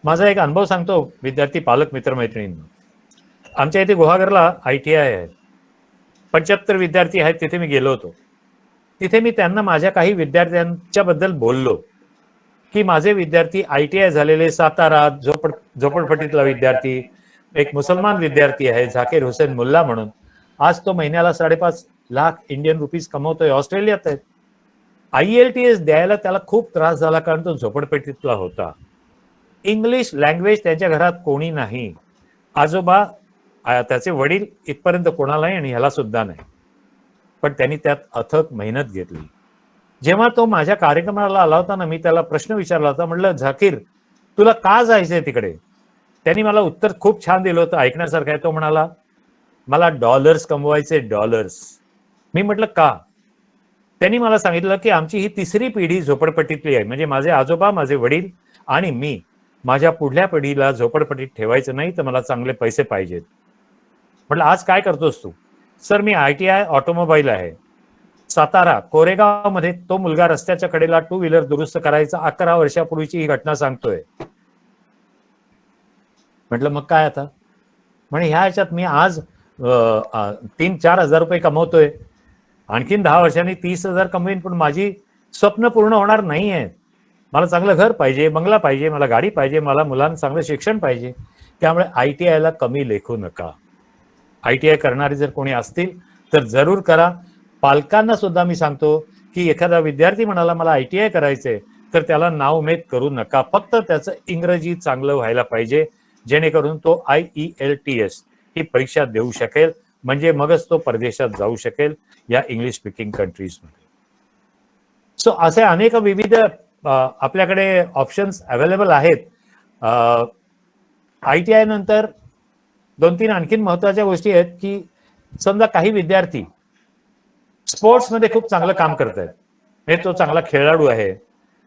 माझा एक अनुभव सांगतो विद्यार्थी पालक मित्रमैत्रिणींना. आमच्या इथे गुहागरला ITI आहे, 75 विद्यार्थी आहेत, तिथे मी गेलो होतो. तिथे मी त्यांना माझ्या काही विद्यार्थ्यांच्या बद्दल बोललो की माझे विद्यार्थी ITI झालेले, सातारा झोपडपट्टीतला विद्यार्थी, एक मुसलमान विद्यार्थी आहे झाकीर हुसेन मुल्ला म्हणून, आज तो महिन्याला 5.5 लाख इंडियन रुपीज कमवतोय, ऑस्ट्रेलियात आहे. IELTS द्यायला त्याला खूप त्रास झाला कारण तो झोपडपट्टीतला होता. इंग्लिश लँग्वेज त्याच्या घरात कोणी नाही, आजोबा, त्याचे वडील इथपर्यंत कोणालाही आणि ह्याला सुद्धा नाही, पण त्यांनी त्यात अथक मेहनत घेतली. जेव्हा तो माझ्या कार्यक्रमाला आला होता ना, मी त्याला प्रश्न विचारला होता, म्हटलं झाकीर तुला का जायचंय तिकडे? त्यांनी मला उत्तर खूप छान दिलं होतं, ऐकण्यासारखं आहे. तो म्हणाला मला डॉलर्स कमवायचे, डॉलर्स. मी म्हटलं का? त्यांनी मला सांगितलं की आमची ही 3री पिढी झोपडपट्टीतली आहे, म्हणजे माझे आजोबा, माझे वडील आणि मी. माझ्या पुढल्या पिढीला झोपडपट्टीत ठेवायचं नाही, तर मला चांगले पैसे पाहिजेत. म्हटलं आज काय करतोस तू? सर मी ITI ऑटोमोबाईल आहे, सातारा कोरेगाव मध्ये. तो मुलगा रस्त्याच्या कडेला 2 व्हीलर दुरुस्त करायचा, 11 वर्षापूर्वीची ही घटना सांगतोय. म्हटलं मग काय आता? म्हणजे ह्या ह्याच्यात मी आज 3-4 हजार रुपये कमवतोय, आणखीन 10 वर्षांनी 30,000 कमवीन, पण माझी स्वप्न पूर्ण होणार नाही आहेत. मला चांगलं घर पाहिजे, बंगला पाहिजे, मला गाडी पाहिजे, मला मुलांना चांगलं शिक्षण पाहिजे. त्यामुळे ITI ला कमी लेखू नका. ITI करणारे जर कोणी असतील तर जरूर करा. पालकांना सुद्धा मी सांगतो की एखादा विद्यार्थी म्हणाला मला ITI करायचंय तर त्याला नाउमेद करू नका. फक्त त्याचं इंग्रजी चांगलं व्हायला पाहिजे, जेणेकरून तो IELTS ही परीक्षा देऊ शकेल, म्हणजे मगच तो परदेशात जाऊ शकेल या इंग्लिश स्पीकिंग कंट्रीजमध्ये. सो असे अनेक विविध आपल्याकडे ऑप्शन्स अवेलेबल आहेत. ITI नंतर 2-3 आणखीन महत्वाच्या गोष्टी आहेत की समजा काही विद्यार्थी स्पोर्ट्समध्ये खूप चांगलं काम करत आहेत, म्हणजे तो चांगला खेळाडू आहे,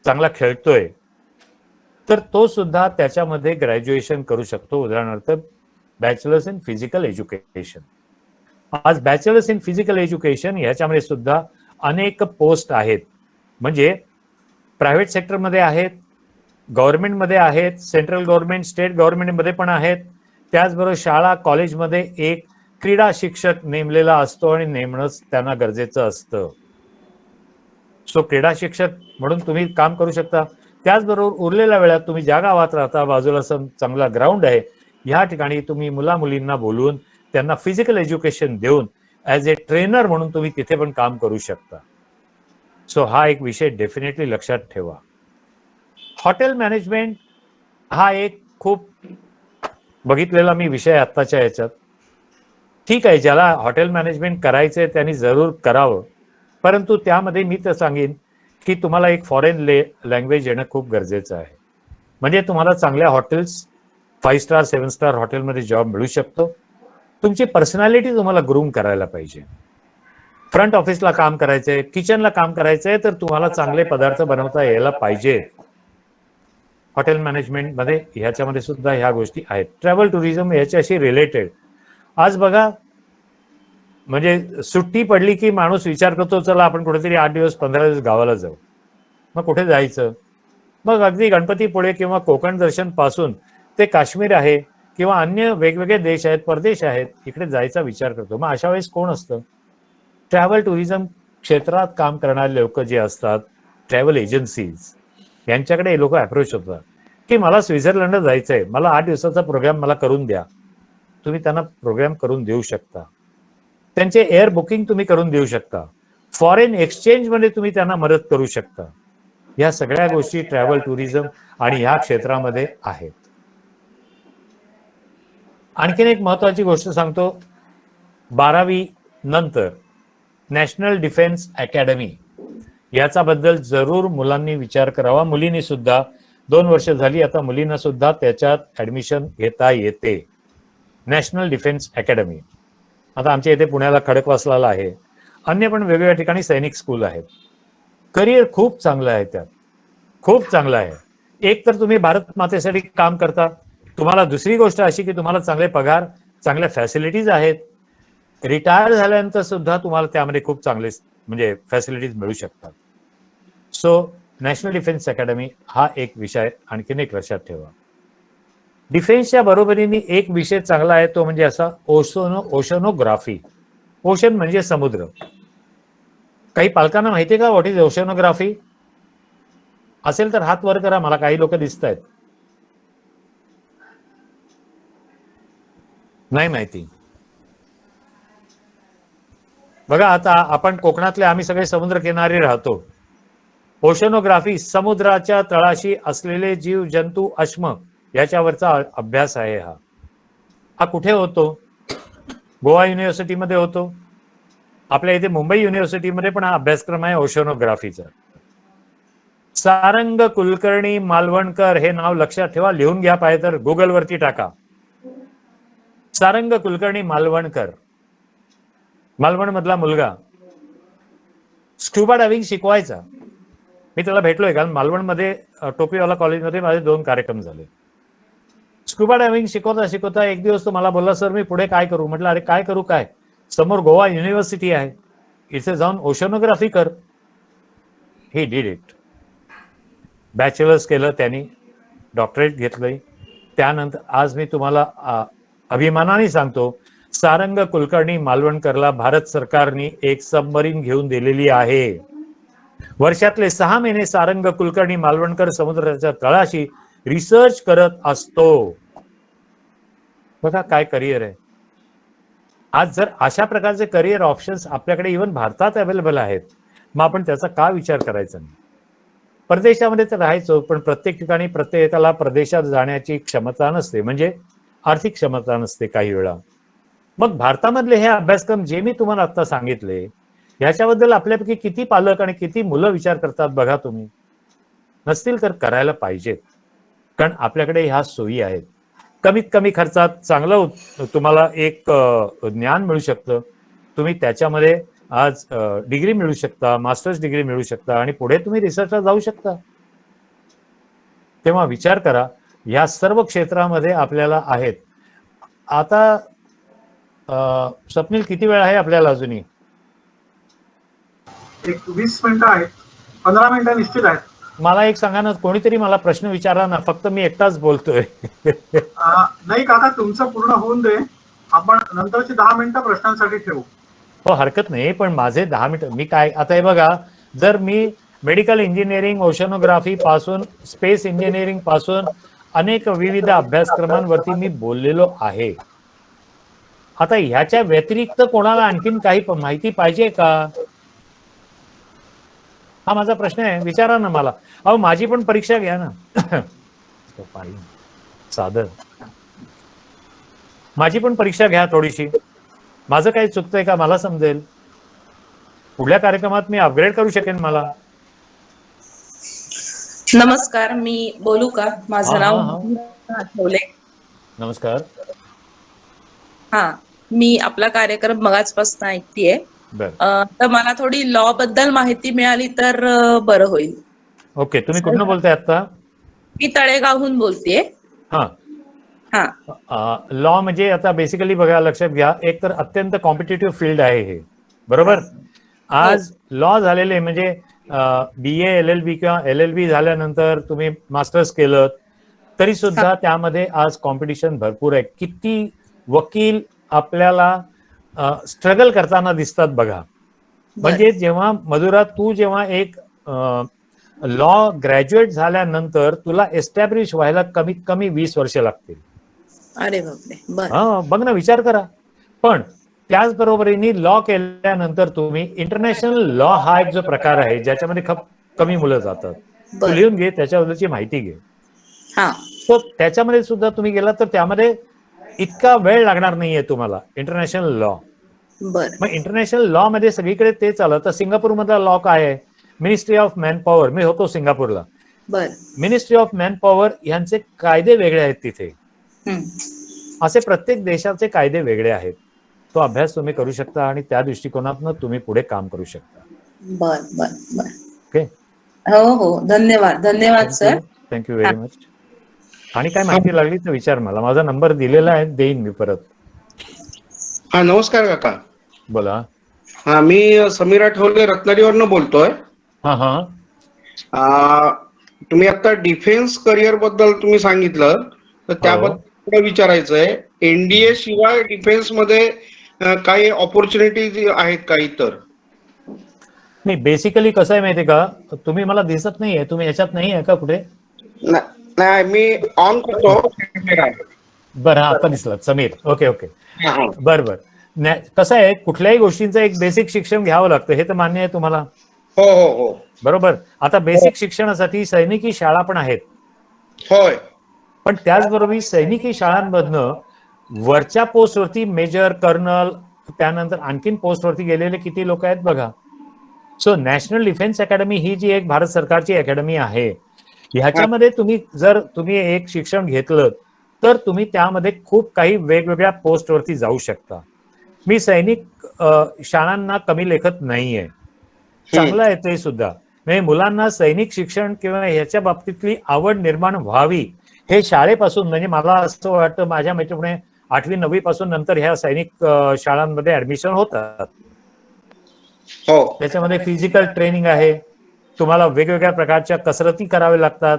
चांगला खेळतोय, तर तो सुद्धा त्याच्यामध्ये ग्रॅज्युएशन करू शकतो. उदाहरणार्थ बॅचलर्स इन फिजिकल एज्युकेशन. आज बॅचलर्स इन फिजिकल एज्युकेशन ह्याच्यामध्ये सुद्धा अनेक पोस्ट आहेत, म्हणजे प्रायव्हेट सेक्टरमध्ये आहेत, गव्हर्नमेंटमध्ये आहेत, सेंट्रल गव्हर्नमेंट, स्टेट गव्हर्नमेंटमध्ये पण आहेत. त्याचबरोबर शाळा कॉलेजमध्ये एक क्रीडा शिक्षक नेमलेला असतो आणि नेमणंच त्यांना गरजेचं असतं. सो क्रीडा शिक्षक म्हणून तुम्ही काम करू शकता. त्याचबरोबर उरलेल्या वेळात तुम्ही ज्या गावात राहता, बाजूला चांगला ग्राउंड आहे, ह्या ठिकाणी तुम्ही मुला मुलींना बोलवून त्यांना फिजिकल एज्युकेशन देऊन ॲज ए ट्रेनर म्हणून तुम्ही तिथे पण काम करू शकता. सो हा एक विषय डेफिनेटली लक्षात ठेवा. हॉटेल मॅनेजमेंट हा एक खूप बघितलेला मी विषय आत्ताच्या याच्यात. ठीक आहे, ज्याला हॉटेल मॅनेजमेंट करायचंय त्यांनी जरूर करावं, परंतु त्यामध्ये मी तर सांगेन की तुम्हाला एक फॉरेन लँग्वेज येणं खूप गरजेचं आहे. म्हणजे तुम्हाला चांगल्या हॉटेल्स, 5 स्टार 7 स्टार हॉटेलमध्ये जॉब मिळू शकतो. तुमची पर्सनॅलिटी तुम्हाला ग्रूम करायला पाहिजे. फ्रंट ऑफिसला काम करायचंय, किचनला काम करायचंय, तर तुम्हाला चांगले पदार्थ बनवता यायला पाहिजे. हॉटेल मॅनेजमेंटमध्ये ह्याच्यामध्ये सुद्धा ह्या गोष्टी आहेत. ट्रॅव्हल टुरिझम ह्याच्याशी रिलेटेड आज बघा, म्हणजे सुट्टी पडली की माणूस विचार करतो चला आपण कुठेतरी 8 दिवस 15 दिवस गावाला जाऊ. मग कुठे जायचं? मग अगदी गणपतीपुळे किंवा कोकण दर्शन पासून ते काश्मीर आहे किंवा अन्य वेगवेगळे देश आहेत, परदेश आहेत, इकडे जायचा विचार करतो. मग अशा वेळेस कोण असतं? ट्रॅव्हल टुरिझम क्षेत्रात काम करणारे लोक जे असतात, ट्रॅव्हल एजन्सीज, यांच्याकडे हे लोक अप्रोच होतात की मला स्वित्झर्लंडला जायचंय, मला 8 दिवसाचा प्रोग्राम मला करून द्या, तुम्ही त्यांना प्रोग्राम करून देऊ शकता. त्यांचे एअर बुकिंग तुम्ही करून देऊ शकता. फॉरेन एक्सचेंज मध्ये तुम्ही त्यांना मदत करू शकता. या सगळ्या गोष्टी ट्रॅव्हल टुरिझम आणि ह्या क्षेत्रामध्ये आहेत. आणखीन एक महत्वाची गोष्ट सांगतो, 12वी नंतर नॅशनल डिफेन्स अकॅडमी याचा बद्दल जरूर मुलांनी विचार करावा. मुलींनी सुद्धा 2 वर्ष झाली, आता मुलींना सुद्धा त्याच्यात ऍडमिशन घेता येते. नॅशनल डिफेन्स अकॅडमी आता आमच्या इथे पुण्याला खडकवासला आहे, अन्य पण वेगवेगळ्या ठिकाणी सैनिक स्कूल आहेत. करिअर खूप चांगलं आहे, त्यात खूप चांगलं आहे. एक तर तुम्ही भारत मातेसाठी काम करता, तुम्हाला दुसरी गोष्ट अशी की तुम्हाला चांगले पगार, चांगल्या फॅसिलिटीज आहेत. रिटायर झाल्यानंतर सुद्धा तुम्हाला त्यामध्ये खूप चांगले म्हणजे फॅसिलिटीज मिळू शकतात. सो नॅशनल डिफेन्स अकॅडमी हा एक विषय आणखीन एक लक्षात ठेवा. डिफेन्सच्या बरोबरीने एक विषय चांगला आहे, तो म्हणजे असा ओशनोग्राफी. ओशन म्हणजे समुद्र. काही पालकांना माहिती आहे का व्हॉट इज ओशनोग्राफी? असेल तर हात वर करा, मला काही लोक दिसत आहेत. नाही माहिती. बघा, आता आपण कोकणातले आम्ही सगळे समुद्र किनारी राहतो. ओशनोग्राफी समुद्राच्या तळाशी असलेले जीव जंतू अश्म याच्यावरचा अभ्यास आहे. हा कुठे होतो? गोवा युनिव्हर्सिटीमध्ये होतो. आपल्या इथे मुंबई युनिव्हर्सिटीमध्ये पण हा अभ्यासक्रम आहे ओशनोग्राफीचा. सारंग कुलकर्णी मालवणकर हे नाव लक्षात ठेवा, लिहून घ्या, पाहिजे तर गुगलवरती टाका. सारंग कुलकर्णी मालवणकर, मालवण मधला मुलगा, स्क्युबा डायव्हिंग शिकवायचा. मी त्याला भेटलोय, कारण मालवणमध्ये टोपीवाला कॉलेजमध्ये माझे 2 कार्यक्रम झाले. स्क्युबा डायव्हिंग शिकवता शिकवता एक दिवस तो मला बोलला, सर मी पुढे काय करू? म्हटलं, अरे काय करू काय, समोर गोवा युनिव्हर्सिटी आहे, इथे जाऊन ओशनोग्राफी कर. He did it. बॅचलर्स केलं त्यांनी, डॉक्टरेट घेतलंय. त्यानंतर आज मी तुम्हाला अभिमानाने सांगतो, सारंग कुलकर्णी मालवणकरला भारत सरकारने एक सबमरीन घेऊन दिलेली आहे. वर्षातले 6 महिने सारंग कुलकर्णी मालवणकर समुद्राच्या तळाशी रिसर्च करत असतो. बघा काय करिअर आहे. आज जर अशा प्रकारचे करिअर ऑप्शन्स आपल्याकडे इव्हन भारतात अवेलेबल आहेत, मग आपण त्याचा का विचार करायचा नाही? परदेशामध्ये तर राहायचो, पण प्रत्येक ठिकाणी प्रत्येकाला परदेशात जाण्याची क्षमता नसते, म्हणजे आर्थिक क्षमता नसते काही वेळा. मग भारतामधले हे अभ्यासक्रम जे मी तुम्हाला आता सांगितले, याच्याबद्दल आपल्यापैकी किती पालक आणि किती मुलं विचार करतात बघा तुम्ही. नसतील तर करायला पाहिजेत, कारण आपल्याकडे ह्या सोयी आहेत. कमीत कमी खर्चात चांगलं तुम्हाला एक ज्ञान मिळू शकतं. तुम्ही त्याच्यामध्ये आज डिग्री मिळू शकता, मास्टर्स डिग्री मिळू शकता आणि पुढे तुम्ही रिसर्चला जाऊ शकता. तेव्हा विचार करा, या सर्व क्षेत्रामध्ये आपल्याला आहेत. आता स्वप्नील, किती वेळ आहे आपल्याला अजूनही? एक 20 मिनिटं आहेत, 15 मिनिटं निश्चित आहेत. मला एक सांगा ना, कोणीतरी मला प्रश्न विचारा ना, फक्त मी एकटाच बोलतोय. नाही काका, तुमचं पूर्ण होऊन दे, आपण नंतरची 10 मिनिटं प्रश्नांसाठी ठेवू. हो, हरकत नाही, पण माझे 10 मिनिटं मी काय, आता हे बघा, जर मी मेडिकल इंजिनिअरिंग, ओशनोग्राफी पासून स्पेस इंजिनिअरिंग पासून अनेक विविध अभ्यासक्रमांवरती मी बोललेलो आहे. आता ह्याच्या व्यतिरिक्त कोणाला आणखीन काही माहिती पाहिजे का? हा माझा प्रश्न आहे, विचारा ना मला. अहो, माझी पण परीक्षा घ्या ना. साधं, माझी पण परीक्षा घ्या थोडीशी. माझं काही चुकतंय का मला समजेल. पुढल्या कार्यक्रमात मी अपग्रेड करू शकेन मला. नमस्कार, मी बोलू का? माझं नाव आठवले. नमस्कार. हा, मी आपला कार्यक्रम मगाचपासून ऐकतेय. तर मला थोडी लॉ बद्दल माहिती मिळाली तर बरं होईल. ओके, तुम्ही कुठून बोलताय आता? मी तळेगावहून बोलतेय. लॉ म्हणजे आता बेसिकली बघा, लक्षात घ्या, एक तर अत्यंत कॉम्पिटेटिव्ह फील्ड आहे हे, बरोबर. आज लॉ झालेले म्हणजे BA LLB किंवा LLB झाल्यानंतर तुम्ही मास्टर्स केलं तरी सुद्धा त्यामध्ये आज कॉम्पिटिशन भरपूर आहे. किती वकील आपल्याला स्ट्रगल करताना दिसतात बघा. म्हणजे जेव्हा मधुरा, तू जेव्हा एक लॉ ग्रॅज्युएट झाल्यानंतर तुला एस्टॅब्लिश व्हायला कमीत कमी 20 वर्ष लागतील. अरे बापरे. बर. हा, बघ ना, विचार करा. पण त्याचबरोबरीने लॉ केल्यानंतर तुम्ही इंटरनॅशनल लॉ हा एक जो प्रकार आहे ज्याच्यामध्ये खूप कमी मुलं जातात. तू बर. लिहून घे, त्याच्याबद्दलची माहिती घे. हा. सो त्याच्यामध्ये सुद्धा तुम्ही गेला तर त्यामध्ये इतका वेळ लागणार नाहीये तुम्हाला. इंटरनॅशनल लॉ, बर. मग इंटरनॅशनल लॉ मध्ये सगळीकडे ते चालत. तर सिंगापूर मधला लॉ काय आहे? Ministry of man power. मी होतो सिंगापूरला. बर. मिनिस्ट्री ऑफ मॅन पॉवर यांचे कायदे वेगळे आहेत तिथे. हम्म. असे प्रत्येक देशाचे कायदे वेगळे आहेत. तो अभ्यास तुम्ही करू शकता आणि त्या दृष्टिकोनातून तुम्ही पुढे काम करू शकता. बर बर बर. ओके. हो हो, धन्यवाद धन्यवाद सर. Thank you very much. आणि काय माहिती लागली तर विचार मला. माझा नंबर दिलेला आहे, देईन मी परत. हा, नमस्कार काका. बोला. हा, मी समीर आठवले रत्नागिरीवरनं बोलतोय. हा हा. तुम्ही आता डिफेन्स करिअर बद्दल तुम्ही सांगितलं, तर त्याबद्दल विचारायचंय. एनडीए शिवाय डिफेन्स मध्ये काही ऑपॉर्च्युनिटीज आहेत का इतर? नाही, बेसिकली कसं आहे माहितीये का, तुम्ही मला दिसत नाहीये. तुम्ही याच्यात नाही आहे का कुठे? नाही, मी ऑन करतो. बरं, हा, आता दिसला समीर. Okay okay. हा. बरं बरं. कसं आहे, कुठल्याही गोष्टींचं एक बेसिक शिक्षण घ्यावं लागतं, हे तर मान्य आहे तुम्हाला. हो हो हो. बरोबर. आता बेसिक शिक्षणासाठी सैनिकी शाळा पण आहेत. होय. पण त्याचबरोबर सैनिकी शाळांमधनं वरच्या पोस्टवरती मेजर, कर्नल, त्यानंतर आणखीन पोस्टवरती गेलेले किती लोक आहेत बघा. सो नॅशनल डिफेन्स अकॅडमी ही जी एक भारत सरकारची अकॅडमी आहे, ह्याच्यामध्ये तुम्ही एक शिक्षण घेतलं तर तुम्ही त्यामध्ये खूप काही वेगवेगळ्या पोस्टवरती जाऊ शकता. मी सैनिक शाळांना कमी लेखत नाहीये, चांगलं आहे ते सुद्धा. म्हणजे मुलांना सैनिक शिक्षण किंवा ह्याच्या बाबतीतली आवड निर्माण व्हावी, हे शाळेपासून, म्हणजे मला असं वाटतं माझ्या मैत्रिणी 8वी 9वी पासून नंतर ह्या सैनिक शाळांमध्ये ऍडमिशन होतात. त्याच्यामध्ये फिजिकल ट्रेनिंग आहे, तुम्हाला वेगवेगळ्या प्रकारच्या कसरती कराव्या लागतात,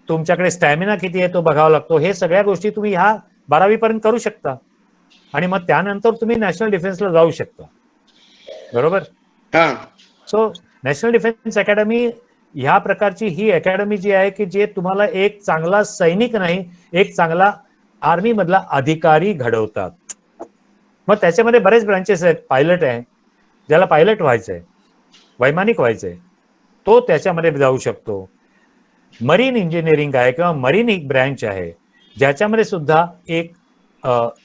तुमच्याकडे स्टॅमिना किती आहे तो बघावा लागतो. हे सगळ्या गोष्टी तुम्ही ह्या 12वी पर्यंत करू शकता आणि मग त्यानंतर तुम्ही नॅशनल डिफेन्सला जाऊ शकता. बरोबर. सो नॅशनल डिफेन्स अकॅडमी ह्या प्रकारची ही अकॅडमी जी आहे की जे तुम्हाला एक चांगला सैनिक नाही, एक चांगला आर्मी मधला अधिकारी घडवतात. मग त्याच्यामध्ये बरेच ब्रांचेस आहेत. पायलट आहे, ज्याला पायलट व्हायचंय, वैमानिक व्हायचंय, तो त्याच्यामध्ये जाऊ शकतो. मरीन इंजिनिअरिंग आहे किंवा मरीन एक ब्रँच आहे ज्याच्यामध्ये सुद्धा एक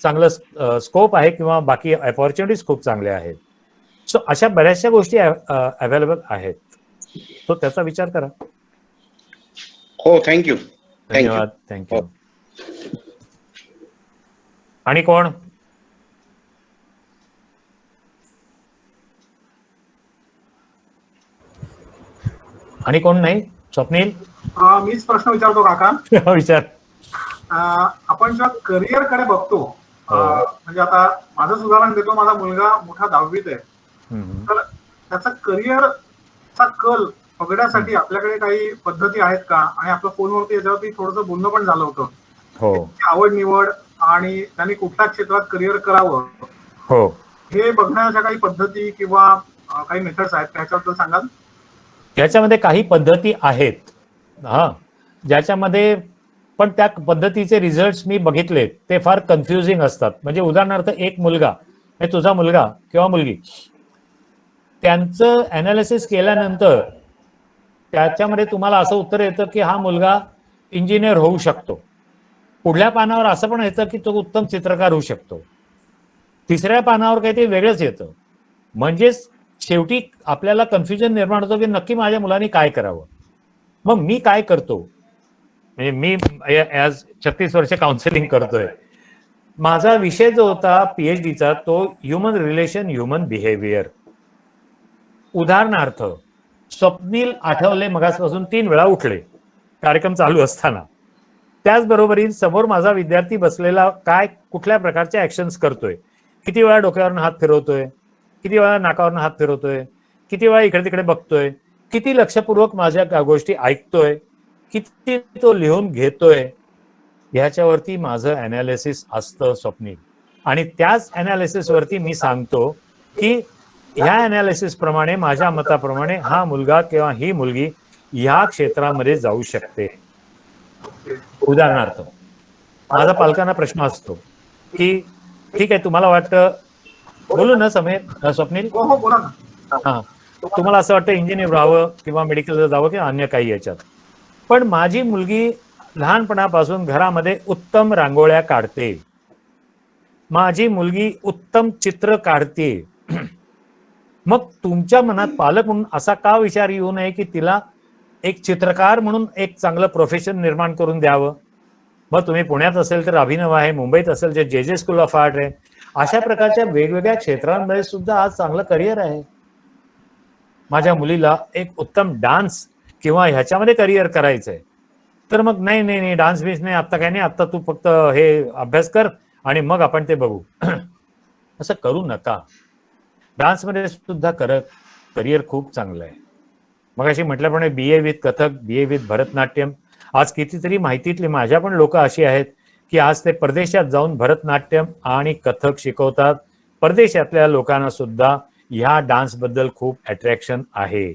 चांगलं स्कोप आहे किंवा बाकी अपॉर्च्युनिटीज खूप चांगल्या आहेत. सो अशा बऱ्याचशा गोष्टी अवेलेबल आहेत. तो त्याचा विचार करा. हो, थँक्यू. धन्यवाद. थँक्यू. आणि कोण? आणि कोण नाही? स्वप्नील. मीच प्रश्न विचारतो काका. विचार. आपण जेव्हा करिअर कडे बघतो, म्हणजे आता माझंच उदाहरण देतो. माझा मुलगा मोठा 10वीत आहे, तर त्याचा करिअरचा कल बघण्यासाठी आपल्याकडे काही पद्धती आहेत का? आणि आपल्या फोनवरती याच्यावरती थोडंसं बोलणं पण झालं होतं. हो. आवड निवड आणि त्यांनी कुठल्या क्षेत्रात करिअर करावं, हो, हे बघण्याच्या काही पद्धती किंवा काही मेथड्स आहेत त्याच्याबद्दल सांगाल? त्याच्यामध्ये काही पद्धती आहेत, हा, ज्याच्यामध्ये पण त्या पद्धतीचे रिझल्ट मी बघितलेत, ते फार कन्फ्युजिंग असतात. म्हणजे उदाहरणार्थ एक मुलगा, तुझा मुलगा किंवा मुलगी, त्यांचं अनालिसिस केल्यानंतर त्याच्यामध्ये तुम्हाला असं उत्तर येतं की हा मुलगा इंजिनियर होऊ शकतो. पुढल्या पानावर असं पण येतं की तो उत्तम चित्रकार होऊ शकतो. तिसऱ्या पानावर काही ते वेगळंच येतं. म्हणजेच शेवटी आपल्याला कन्फ्युजन निर्माण होतं की नक्की माझ्या मुलांनी काय करावं. मग मी काय करतो, म्हणजे मी ॲज 36 वर्ष काउन्सिलिंग करतोय. माझा विषय जो होता PhDचा तो ह्युमन रिलेशन, ह्युमन बिहेवियर. उदाहरणार्थ स्वप्नील आठवले मगासपासून 3 वेळा उठले कार्यक्रम चालू असताना. त्याचबरोबरीने समोर माझा विद्यार्थी बसलेला काय कुठल्या प्रकारच्या ऍक्शन्स करतोय, किती वेळा डोक्यावरून हात फिरवतोय, किती वेळा नाकावरून हात फिरवतोय, किती वेळा इकडे तिकडे बघतोय, किती लक्षपूर्वक माझ्या गोष्टी ऐकतोय, किती तो लिहून घेतोय, ह्याच्यावरती माझं अनालिसिस असतं स्वप्नील. आणि त्याच अनालिसिस वरती मी सांगतो की ह्या अनालिसिस प्रमाणे, माझ्या मताप्रमाणे हा मुलगा किंवा ही मुलगी ह्या क्षेत्रामध्ये जाऊ शकते. उदाहरणार्थ माझा पालकांना प्रश्न असतो की ठीक आहे, तुम्हाला वाटतं, बोलू ना समीर, स्वप्नील, हो हो बोला ना. हा, तुम्हाला असं वाटतं इंजिनियर व्हावं किंवा मेडिकल जावं किंवा अन्य काही याच्यात, पण माझी मुलगी लहानपणापासून घरामध्ये उत्तम रांगोळ्या काढते, माझी मुलगी उत्तम चित्र काढते, मग तुमच्या मनात पालक म्हणून असा का विचार येऊ नये की तिला एक चित्रकार म्हणून एक चांगलं प्रोफेशन निर्माण करून द्यावं? मग तुम्ही पुण्यात असेल तर अभिनव आहे, मुंबईत असेल तर जे जे स्कूल ऑफ आर्ट आहे, अशा प्रकारच्या वेगवेगळ्या क्षेत्रांमध्ये सुद्धा आज चांगलं करिअर आहे. माझ्या मुलीला एक उत्तम डान्स किंवा ह्याच्यामध्ये करिअर करायचंय, तर मग नाही नाही नाही, डान्स बीस नाही, आत्ता काय नाही, आत्ता तू फक्त हे अभ्यास कर आणि मग आपण ते बघू. असं करू नका. डान्समध्ये सुद्धा करिअर खूप चांगलं आहे. मग अशी म्हटल्याप्रमाणे BA with Kathak, BA with Bharatanatyam. आज कितीतरी माहितीतली माझ्या पण लोक अशी आहेत की आज ते परदेशात जाऊन भरतनाट्यम आणि कथक शिकवतात. परदेशातल्या लोकांना सुद्धा ह्या डान्स बद्दल खूप अट्रॅक्शन आहे.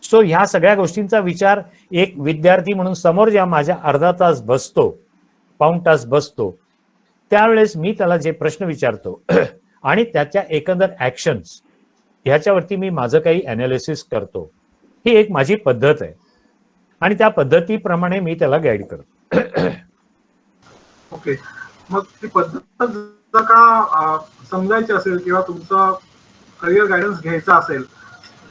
सो ह्या सगळ्या गोष्टींचा विचार एक विद्यार्थी म्हणून समोर जेव्हा माझ्या अर्धा तास बसतो, पाऊण तास बसतो, त्यावेळेस मी त्याला जे प्रश्न विचारतो आणि त्याच्या एकंदर ऍक्शन्स ह्याच्यावरती मी माझं काही अनालिसिस करतो. ही एक माझी पद्धत आहे आणि त्या पद्धतीप्रमाणे मी त्याला गाईड करतो. ओके, मग ती पद्धत जर का समजायची असेल किंवा तुमचा करिअर गायडन्स घ्यायचा असेल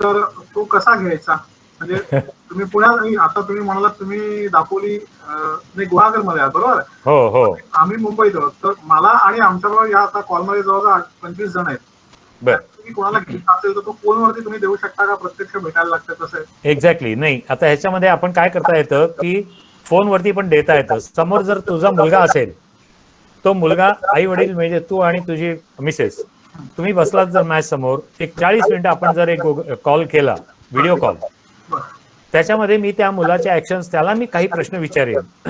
तर तो कसा घ्यायचा? म्हणजे तुम्ही पुण्यात, आता तुम्ही म्हणालात तुम्ही दापोली नाही गुहागर मध्ये आहात, बरोबर? हो हो. आम्ही मुंबईत आहोत, तर मला आणि आमच्याबरोबर या आता कॉलमध्ये जवळजवळ 25 जण आहेत. बर, तुम्ही कोणाला घ्यायचा असेल तर तो फोनवरती तुम्ही देऊ शकता का, प्रत्यक्ष भेटायला लागतं कसं? एक्झॅक्टली. नाही, आता ह्याच्यामध्ये आपण काय करता येतं की फोनवरती पण देता येतं. समोर जर तुझा मुलगा असेल, तो मुलगा, आई वडील म्हणजे तू आणि तुझी मिसेस, तुम्ही बसलात जर माझ्या समोर, एक 40 मिनिटं आपण जर एक कॉल केला, व्हिडिओ कॉल, त्याच्यामध्ये मी त्या मुलाच्या ऍक्शन्स, त्याला मी काही प्रश्न विचारेन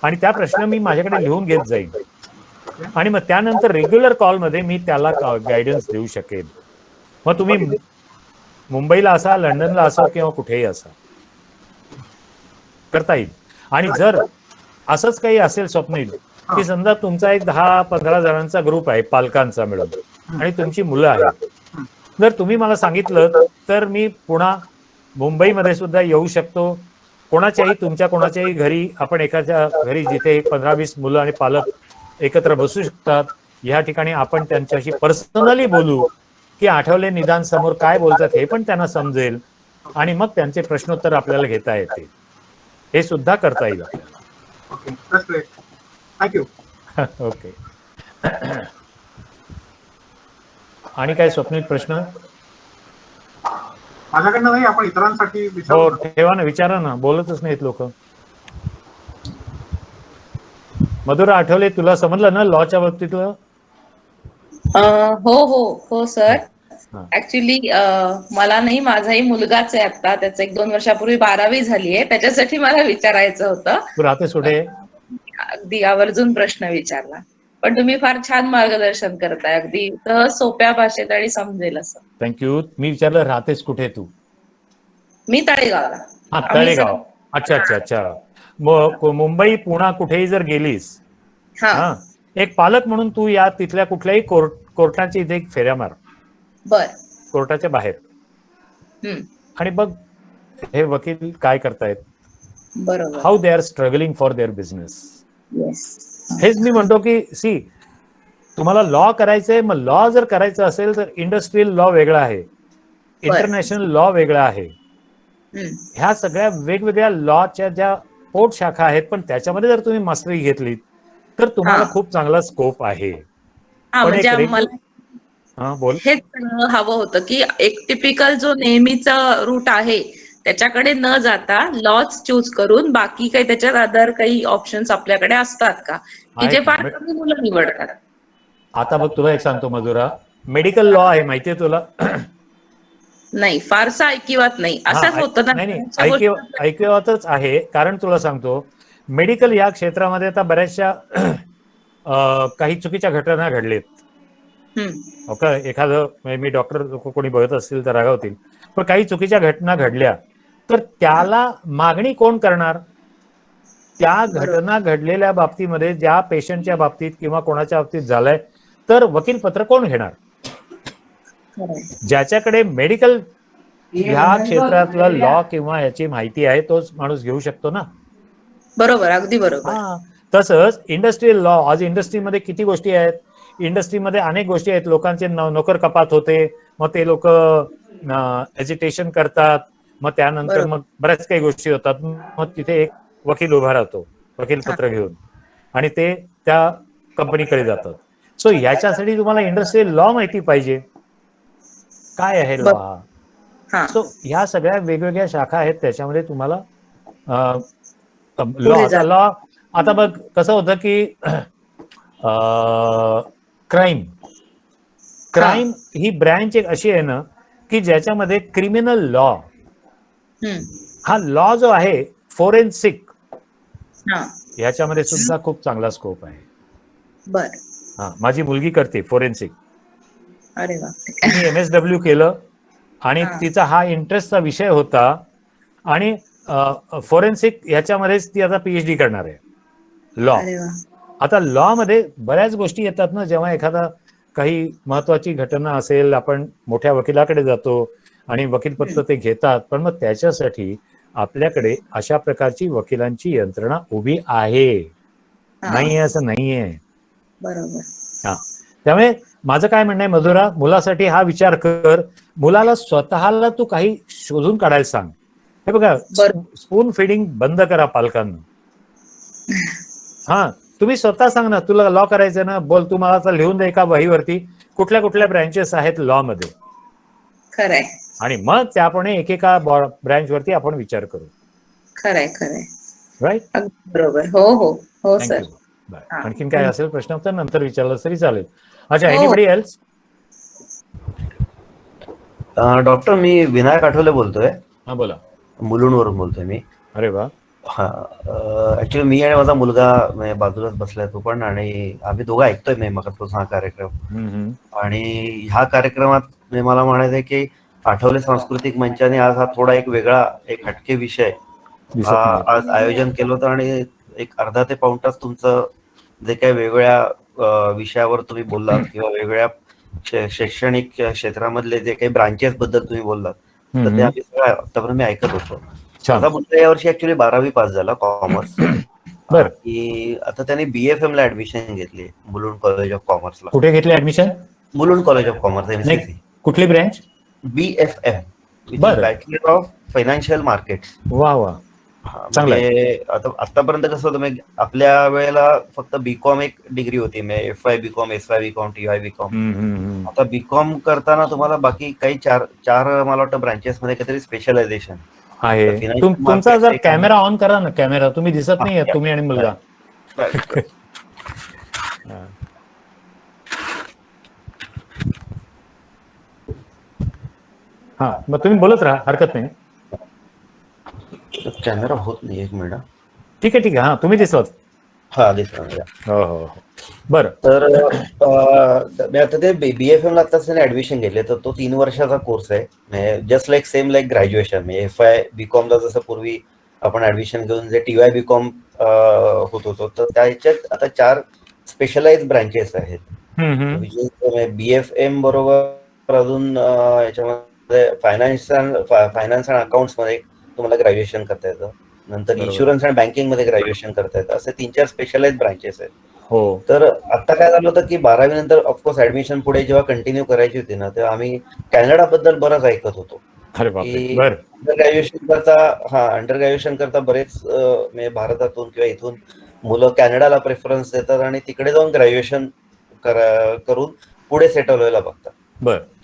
आणि त्या प्रश्न मी माझ्याकडे लिहून घेत जाईन आणि मग त्यानंतर रेग्युलर कॉलमध्ये मी त्याला गायडन्स देऊ शकेन. मग तुम्ही मुंबईला असा, लंडनला असा किंवा कुठेही असा, करता येईल. आणि जर असंच काही असेल स्वप्नील की समजा तुमचा एक 10-15 जणांचा ग्रुप आहे पालकांचा मिळून आणि तुमची मुलं आहेत, जर तुम्ही मला सांगितलं तर मी पुन्हा मुंबईमध्ये सुद्धा येऊ शकतो. कोणाच्याही, तुमच्या कोणाच्याही घरी, आपण एखाद्या घरी जिथे 15-20 मुलं आणि पालक एकत्र बसू शकतात, या ठिकाणी आपण त्यांच्याशी पर्सनली बोलू की आठवले निदान समोर काय बोलतात हे पण त्यांना समजेल आणि मग त्यांचे प्रश्नोत्तर आपल्याला घेता येते. हे सुद्धा करता येईल आपल्याला. थँक्यू. ओके. आणि काय स्वप्नील प्रश्न? माझ्याकडनं नाही, आपण इतरांसाठी हो, विचारू. ठेवा ना, विचारा ना, बोलतच नाहीत लोक. मधुरा आठवले, तुला समजलं ना लॉच्या बाबतीतलं? हो हो हो सर. हा. ऍक्च्युली मला नाही, माझाही मुलगाच आहे आता, त्याचं 1-2 वर्षापूर्वी 12वी झाली आहे, त्याच्यासाठी मला विचारायचं होतं. तू राहतेस कुठे? अगदी आवर्जून प्रश्न विचारला, पण तुम्ही फार छान मार्गदर्शन करताय, अगदी सहज सोप्या भाषेत आणि समजेल असं. थँक्यू. मी विचारलं राहतेस कुठे तू? मी तळेगावला. हा, तळेगाव. अच्छा अच्छा अच्छा. मुंबई, पुणा कुठेही जर गेलीस, हा, एक पालक म्हणून तू या तिथल्या कुठल्याही कोर्टाची इथे एक फेऱ्या मार. बर. कोर्टाच्या बाहेर आणि बघ हे वकील काय करतायत, बरोबर, how they are struggling for their business. Yes. हेच मी म्हणतो की सी, तुम्हाला लॉ करायचंय, मग लॉ जर करायचं असेल तर इंडस्ट्रियल लॉ वेगळा आहे, इंटरनॅशनल लॉ वेगळा आहे. ह्या सगळ्या वेगवेगळ्या लॉच्या ज्या पोट शाखा आहेत, पण त्याच्यामध्ये जर तुम्ही मास्टरी घेतली तर तुम्हाला खूप चांगला स्कोप आहे. म्हणजे मला बोल. हेच हवं होतं की एक टिपिकल जो नेहमीचा रूट आहे त्याच्याकडे न जाता लॉज चूज करून बाकी काही त्याच्यात अदर काही ऑप्शन्स आपल्याकडे असतात का, की जे फार कमी मुलं निवडतात. आता बघ, तुला एक सांगतो मधुरा, मेडिकल लॉ आहे, माहितीये तुला? नाही, फारसा ऐकिवात नाही, असंच होतं ना. नाही, ऐकिवातच आहे. कारण तुला सांगतो, मेडिकल या क्षेत्रामध्ये आता बऱ्याचशा काही चुकीच्या घटना घडलेत. ओके, एखादं, मी डॉक्टर कोणी बघत असतील तर रागावतील, पण काही चुकीच्या घटना घडल्या तर त्याला मागणी कोण करणार? त्या घटना घडलेल्या बाबतीमध्ये ज्या पेशंटच्या बाबतीत किंवा कोणाच्या बाबतीत झालंय तर वकीलपत्र कोण घेणार? ज्याच्याकडे मेडिकल ह्या क्षेत्रातला लॉ किंवा याची माहिती आहे तोच माणूस घेऊ शकतो ना. बरोबर, अगदी बरोबर. हा, तसंच इंडस्ट्रियल लॉ, आज इंडस्ट्रीमध्ये किती गोष्टी आहेत. इंडस्ट्रीमध्ये अनेक गोष्टी आहेत. लोकांचे नोकर कपात होते, मग ते लोक एजिटेशन करतात, मग त्यानंतर मग बऱ्याच काही गोष्टी होतात. मग तिथे एक वकील उभा राहतो वकीलपत्र घेऊन आणि ते त्या कंपनीकडे जातात. सो याच्यासाठी तुम्हाला इंडस्ट्रियल लॉ माहिती पाहिजे, काय आहे लॉ हा. सो ह्या सगळ्या वेगवेगळ्या शाखा आहेत, त्याच्यामध्ये तुम्हाला लॉ आता बघ कसं होतं की क्राईम ही ब्रँच एक अशी आहे ना की ज्याच्यामध्ये क्रिमिनल लॉ हा लॉ जो आहे फोरेन्सिक ह्याच्यामध्ये सुद्धा खूप चांगला स्कोप आहे. बर, हा, माझी मुलगी करते फोरेन्सिक. अरे वा. तिने MSW केलं आणि तिचा हा इंटरेस्टचा विषय होता आणि फोरेन्सिक ह्याच्यामध्येच ती आता PhD करणार आहे लॉ. आता लॉ मध्ये बऱ्याच गोष्टी येतात ना, जेव्हा एखादा काही महत्वाची घटना असेल, आपण मोठ्या वकिलाकडे जातो आणि वकीलपत्र ते घेतात, पण मग त्याच्यासाठी आपल्याकडे अशा प्रकारची वकिलांची यंत्रणा उभी आहे, नाहीये असं नाहीये. बरोबर. हा, त्यामुळे माझं काय म्हणणं आहे मधुरा, मुलासाठी हा विचार कर, मुलाला स्वतःला तू काही शोधून काढायला सांग. हे बघा, स्पून फिडिंग बंद करा पालकांना. हा, तुम्ही स्वतः सांग ना, तुला लॉ करायचं ना, बोल, तू मला लिहून दे एका वहीवरती कुठल्या कुठल्या ब्रँचेस आहेत लॉ मध्ये, खरंय, आणि मग त्याप्रमाणे एकेका ब्रँच वरती आपण विचार करू. खरंय खरंय, राईट, बरोबर. हो हो हो सर. थँक्यू. आणखीन काय असेल प्रश्न तर नंतर विचारलं तरी चालेल. अच्छा, एनीबडी एल्स? डॉक्टर, मी विनायक आठवले बोलतोय. हा, बोला. मुलुंडवरून बोलतोय मी. अरे वा. हा, ऍक्च्युली मी आणि माझा मुलगा बाजूलाच बसलाय तो पण, आणि आम्ही दोघं ऐकतोय मी मगापासून हा कार्यक्रम. आणि ह्या कार्यक्रमात मला म्हणायचंय की आठवले सांस्कृतिक मंचाने आज हा थोडा एक वेगळा, एक हटके विषय आज आयोजन केलं होतं, आणि एक अर्धा ते पाऊण तास तुमचं जे काही वेगवेगळ्या विषयावर तुम्ही बोललात किंवा वेगवेगळ्या शैक्षणिक क्षेत्रामधले जे काही ब्रांचेस बद्दल तुम्ही बोललात, तर ते आम्ही सगळं आतापर्यंत मी ऐकत होतो. माझा मुलगा यावर्षी ऍक्च्युली 12वी पास झाला कॉमर्स, की आता त्याने BFM ला ऍडमिशन घेतली मुलुंड कॉलेज ऑफ कॉमर्सला. कुठे घेतली admission? Mulund college of commerce, MCC. कुठली branch? BFM, bachelor of financial markets. वा वा, म्हणजे आतापर्यंत कसं होतं, आपल्या वेळेला फक्त BCom एक डिग्री होती, FY BCom, SY BCom, TY BCom. आता BCom करताना तुम्हाला बाकी काही चार मला वाटतं ब्रांचेस मध्ये काहीतरी स्पेशलायझेशन आहे. तुमचा जर कॅमेरा ऑन करा ना, कॅमेरा तुम्ही दिसत नाहीये, तुम्ही आणि मुलगा. हा, मग तुम्ही बोलत राहा, हरकत नाही. कॅमेरा होत नाही, एक मिनिट. ठीक आहे ठीक आहे, हा तुम्ही दिसत. हा, दिसत. हो हो, बरं. तर आता ते BFM ला आताच त्याने ऍडमिशन घेतले, तर तो 3 वर्षाचा कोर्स आहे, just like same like graduation. FY BCom ला जसं पूर्वी आपण ऍडमिशन घेऊन जे TY BCom होत होतो, तर त्याच्यात आता 4 स्पेशलाइज ब्रांचेस आहेत. BFM बरोबर अजून याच्यामध्ये फायनान्स अँड अकाउंट्स मध्ये तुम्हाला ग्रॅज्युएशन करता येतं, नंतर इन्शुरन्स अँड बँकिंग मध्ये ग्रॅज्युएशन करता येतं, असे 3-4 स्पेशलाइज ब्रांचेस आहेत. हो. तर आता काय झालं होतं की 12वी नंतर ऑफकोर्स ऍडमिशन पुढे जेव्हा कंटिन्यू करायची होती ना, तेव्हा आम्ही कॅनडा बद्दल बरंच ऐकत होतो. अंडर ग्रॅज्युएशन करता बरेच भारतातून किंवा इथून मुलं कॅनडाला प्रेफरन्स देतात आणि तिकडे जाऊन ग्रॅज्युएशन करून पुढे सेटल व्हायला बघतात.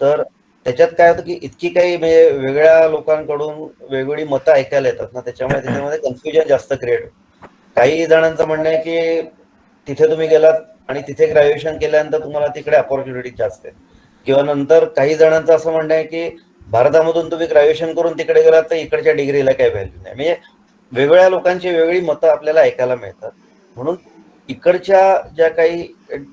तर त्याच्यात काय होतं की इतकी काही म्हणजे वेगळ्या लोकांकडून वेगवेगळी मतं ऐकायला येतात ना, त्याच्यामध्ये कन्फ्युजन जास्त क्रिएट होतं. काही जणांचं म्हणणं आहे की तिथे तुम्ही गेलात आणि तिथे ग्रॅज्युएशन केल्यानंतर तुम्हाला तिकडे अपॉर्च्युनिटी जास्त आहे, किंवा नंतर काही जणांचं असं म्हणणं आहे की भारतामधून तुम्ही ग्रॅज्युएशन करून तिकडे गेलात तर इकडच्या डिग्रीला काही व्हॅल्यू नाही. म्हणजे वेगवेगळ्या लोकांची वेगळी मतं आपल्याला ऐकायला मिळतात. म्हणून इकडच्या ज्या काही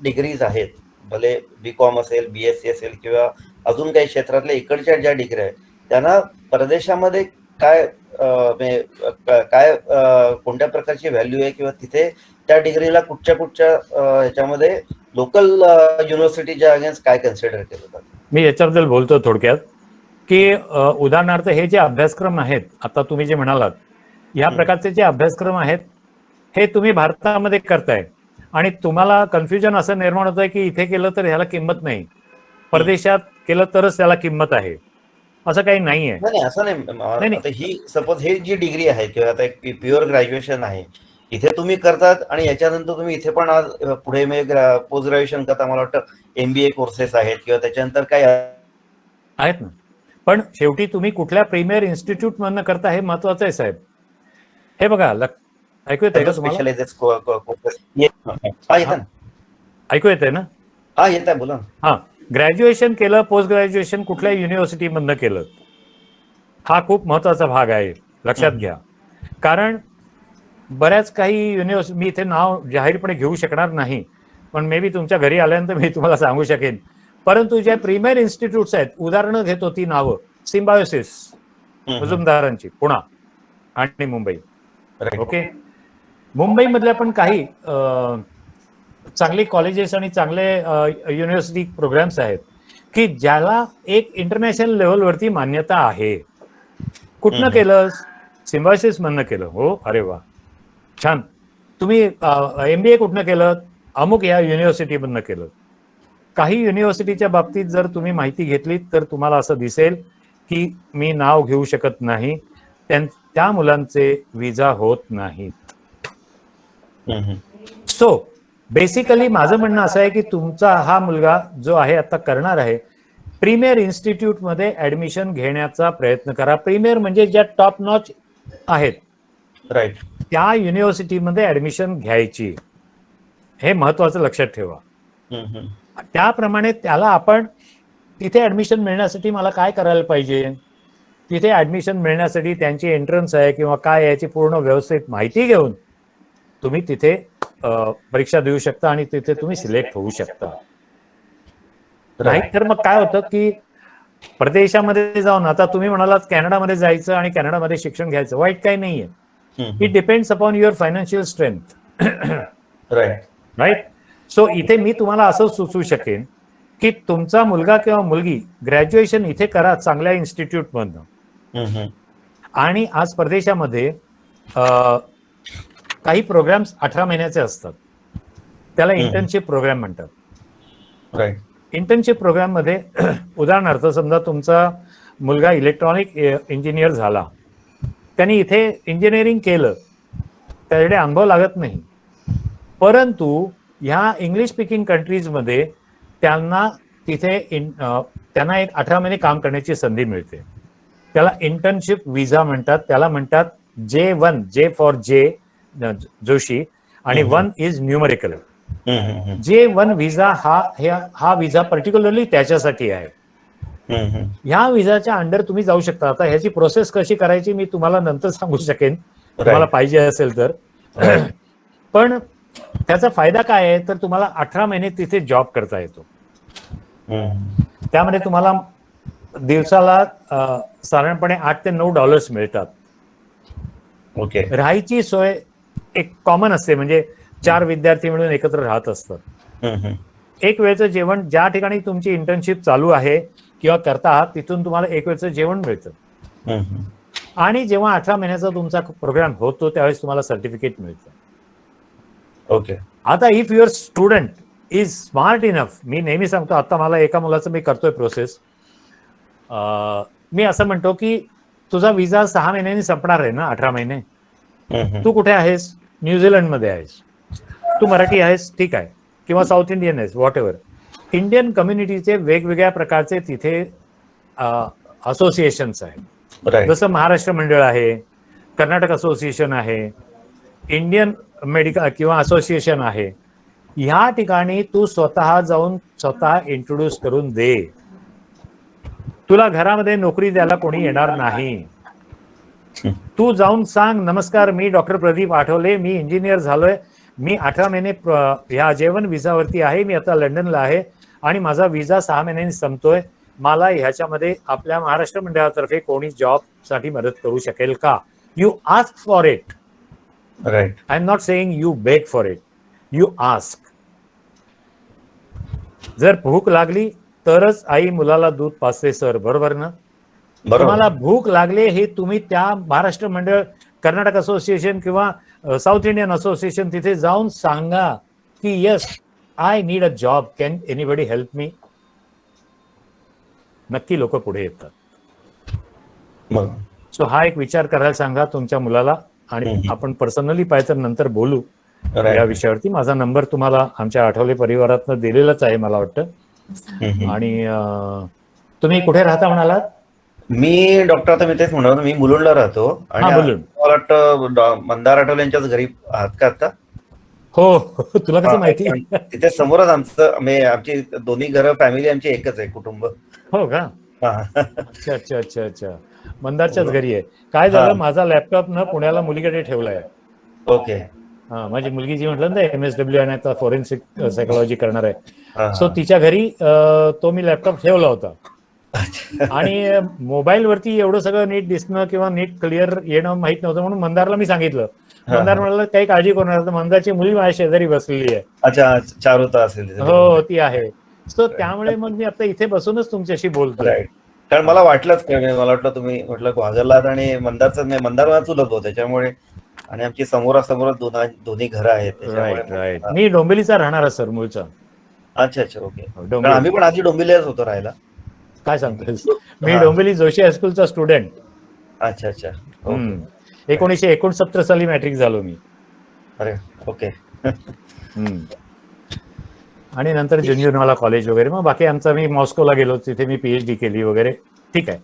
डिग्रीज आहेत, भले BCom असेल, BSc असेल किंवा अजून काही क्षेत्रातल्या इकडच्या ज्या डिग्री आहेत, त्यांना परदेशामध्ये काय कोणत्या प्रकारची व्हॅल्यू आहे किंवा तिथे त्या डिग्रीला कुठच्या ह्याच्यामध्ये लोकल युनिव्हर्सिटीच्या अगेन्स्ट काय कन्सिडर केलं जातं. मी याच्याबद्दल बोलतो थोडक्यात की उदाहरणार्थ हे जे अभ्यासक्रम आहेत, आता तुम्ही जे म्हणालात या प्रकारचे जे अभ्यासक्रम आहेत हे तुम्ही भारतामध्ये करताय आणि तुम्हाला कन्फ्युजन असं निर्माण होतंय की इथे केलं तर ह्याला किंमत नाही, परदेशात केलं तरच त्याला किंमत आहे, असं काही नाहीये. नाही असं नाही. आता ही सपोज हे जी डिग्री आहे किंवा आता एक प्युअर ग्रॅज्युएशन आहे, इथे तुम्ही करतात आणि याच्यानंतर तुम्ही इथे पण आज पुढे पोस्ट ग्रॅज्युएशन करता, मला वाटतं MBA कोर्सेस आहेत किंवा त्याच्यानंतर काय आहेत ना. पण शेवटी तुम्ही कुठल्या प्रीमियर इन्स्टिट्यूट मधनं करता हे महत्वाचं आहे साहेब. हे बघा, ऐकू येतंय का तुम्हाला? ऐकू येतंय ना? हा येत आहे, बोला. हा, ग्रॅज्युएशन केलं, पोस्ट ग्रॅज्युएशन कुठल्या युनिव्हर्सिटीमधनं केलं, हा खूप महत्वाचा भाग आहे, लक्षात घ्या. कारण बऱ्याच काही युनिव्हर्सिटी, मी इथे नाव जाहीरपणे घेऊ शकणार नाही, पण मे बी तुमच्या घरी आल्यानंतर मी तुम्हाला सांगू शकेन. परंतु ज्या प्रीमियर इन्स्टिट्यूट्स आहेत, उदाहरणं घेतो ती नावं, सिम्बायोसिस मुजुमदारांची पुणा आणि मुंबई. ओके, मुंबईमधल्या पण काही चांगले कॉलेजेस आणि चांगले युनिव्हर्सिटी प्रोग्राम्स आहेत की ज्याला एक इंटरनॅशनल लेवलवरती मान्यता आहे. कुठनं केलं? सिम्बायोसिस मधनं केलं. हो, अरे वा, छान. तुम्ही MBA कुठनं केलं? अमुक या युनिव्हर्सिटीमधनं केलं. काही युनिव्हर्सिटीच्या बाबतीत जर तुम्ही माहिती घेतली तर तुम्हाला असं दिसेल की मी नाव घेऊ शकत नाही, त्या मुलांचे विजा होत नाहीत. सो बेसिकली माझं म्हणणं असं आहे की तुमचा हा मुलगा जो आहे आता करणार आहे, प्रीमियर इन्स्टिट्यूटमध्ये ऍडमिशन घेण्याचा प्रयत्न करा. प्रीमियर म्हणजे ज्या टॉप नॉच आहेत, राईट, त्या युनिव्हर्सिटीमध्ये ऍडमिशन घ्यायची, हे महत्वाचं लक्षात ठेवा. त्याप्रमाणे त्याला आपण तिथे ऍडमिशन मिळण्यासाठी मला काय करायला पाहिजे, तिथे ऍडमिशन मिळण्यासाठी त्यांची एंट्रन्स आहे किंवा काय याची पूर्ण व्यवस्थित माहिती घेऊन तुम्ही तिथे परीक्षा देऊ शकता आणि तिथे तुम्ही सिलेक्ट होऊ शकता. नाही तर मग काय होतं की परदेशामध्ये जाऊन, आता तुम्ही म्हणालात कॅनडामध्ये जायचं आणि कॅनडामध्ये शिक्षण घ्यायचं, वाईट काही नाहीये. It depends upon your financial strength. Right. So इथे मी तुम्हाला असं सुचवू शकेन की तुमचा मुलगा किंवा मुलगी ग्रॅज्युएशन इथे करा चांगल्या इन्स्टिट्यूटमधनं. आणि आज परदेशामध्ये काही प्रोग्राम्स 18 महिन्याचे असतात, त्याला इंटर्नशिप प्रोग्राम म्हणतात. राईट. इंटर्नशिप प्रोग्राम मध्ये उदाहरणार्थ समजा तुमचा मुलगा इलेक्ट्रॉनिक इंजिनियर झाला, त्यांनी इथे इंजिनिअरिंग केलं, त्याच्याकडे अनुभव लागत नाही, परंतु ह्या इंग्लिश स्पीकिंग कंट्रीजमध्ये त्यांना तिथे त्यांना एक 18 महिने काम करण्याची संधी मिळते. त्याला इंटर्नशिप विजा म्हणतात. त्याला म्हणतात J1, J फॉर जोशी आणि 1 इज न्यूमरिकल. J1 विजा हा विजा पर्टिक्युलरली त्याच्यासाठी आहे. ह्या विजाच्या अंडर तुम्ही जाऊ शकता. आता ह्याची प्रोसेस कशी करायची मी तुम्हाला नंतर सांगू शकेन, तुम्हाला पाहिजे असेल तर. पण त्याचा फायदा काय आहे तर तुम्हाला 18 महिने तिथे जॉब करता येतो. त्यामध्ये तुम्हाला दिवसाला साधारणपणे $8 ते $9 मिळतात. ओके. राहायची सोय एक कॉमन असते, म्हणजे 4 विद्यार्थी मिळून एकत्र राहत असतात. एक वेळचं जेवण ज्या ठिकाणी तुमची इंटर्नशिप चालू आहे किंवा करता आहात तिथून तुम्हाला एक वेळचं जेवण मिळतं. आणि जेव्हा 18 महिन्याचा तुमचा प्रोग्राम होतो त्यावेळेस तुम्हाला सर्टिफिकेट मिळतं. ओके. आता if your student is smart enough, मी नेहमी सांगतो, आता मला एका मुलाचं मी करतोय प्रोसेस, मी असं म्हणतो की तुझा विजा 6 महिन्यांनी संपणार आहे ना, 18 महिने. तू कुठे आहेस? न्यूझीलंडमध्ये आहेस. तू मराठी आहेस, ठीक आहे, किंवा साऊथ इंडियन आहेस, व्हॉट एव्हर. इंडियन कम्युनिटीचे वेगवेगळ्या प्रकारचे तिथे असोसिएशन्स आहेत. जसं महाराष्ट्र मंडळ आहे, कर्नाटक असोसिएशन आहे, इंडियन मेडिकल किंवा असोसिएशन आहे. ह्या ठिकाणी तू स्वतः जाऊन स्वतः इंट्रोड्यूस करून दे. तुला घरामध्ये नोकरी द्यायला कोणी येणार नाही. तू जाऊन सांग, नमस्कार, मी डॉक्टर प्रदीप आठवले, मी इंजिनियर झालोय, मी 18 महिने ह्या J1 विजावरती आहे, मी आता लंडनला आहे आणि माझा विजा 6 महिन्यांनी संपतोय. मला ह्याच्यामध्ये आपल्या महाराष्ट्र मंडळातर्फे कोणी जॉब साठी मदत करू शकेल का? You ask for it. Right. I am not saying you beg for it, you ask. जर भूक लागली तरच आई मुलाला दूध पाजते सर, बरोबर ना? तुम्हाला भूक लागले हे तुम्ही त्या महाराष्ट्र मंडळ, कर्नाटक असोसिएशन किंवा साऊथ इंडियन असोसिएशन तिथे जाऊन सांगा की yes I need a job, can anybody help me. नक्की लोक पुढे येतात. सो हा एक विचार करायला सांगा तुमच्या मुलाला, आणि आपण पर्सनली पाहिजे तर नंतर बोलू या विषयावरती. माझा नंबर तुम्हाला आमच्या आठवले परिवारातनं दिलेलाच आहे मला वाटतं. आणि तुम्ही कुठे राहता म्हणालात? मी डॉक्टर, आता मी तेच म्हणणार, मी मुलुंडला राहतो. आणि मुलुंड. मला वाटतं मंदार आठवले यांच्याच घरी आहात का आता? हो. तुला कसं माहिती? तिथे समोरच आमची दोन्ही घरं, फॅमिली आमची एकच आहे, कुटुंब. हो का? अच्छा अच्छा अच्छा अच्छा. मंदारच्याच घरी आहे. काय झालं, माझा लॅपटॉप न पुण्याला मुलीकडे ठेवलाय. ओके. हा, माझी मुलगी जी म्हटलं ना MSW आणि आता फॉरेन्सिक सायकोलॉजी करणार आहे, सो तिच्या घरी तो मी लॅपटॉप ठेवला होता. आणि मोबाईल वरती एवढं सगळं नीट दिसणं किंवा नीट क्लिअर येणं माहित नव्हतं, म्हणून मंदारला मी सांगितलं. मंदार म्हणाला काही काळजी करू नका, मंदारची मुली माझ्या शेजारी बसलेली आहे. अच्छा, चारुता असेल. हो, ती आहे. सो त्यामुळे मग मी आता इथे बसूनच तुमच्याशी बोलतोय. कारण मला वाटलंच काय, मला वाटलं तुम्ही म्हटलं ग्वागरला आणि मंदार चुलत होतो त्याच्यामुळे, आणि आमची समोरासमोर दोन्ही घरं आहेत त्याच्यामुळे. मी डोंबिवलीचा राहणार सर, मूळचा. अच्छा अच्छा, ओके. कारण आम्ही पण आधी डोंबिवलीलाच होतो राहायला. काय सांगतोस? मी डोंबिवली जोशी हायस्कूलचा स्टुडंट. अच्छा अच्छा. 1969 साली मॅट्रिक झालो मी. अरे ओके. आणि नंतर जुनियरवाला कॉलेज वगैरे, मग बाकी आमचा, मी मॉस्कोला गेलो, तिथे मी PhD केली वगैरे. ठीक आहे.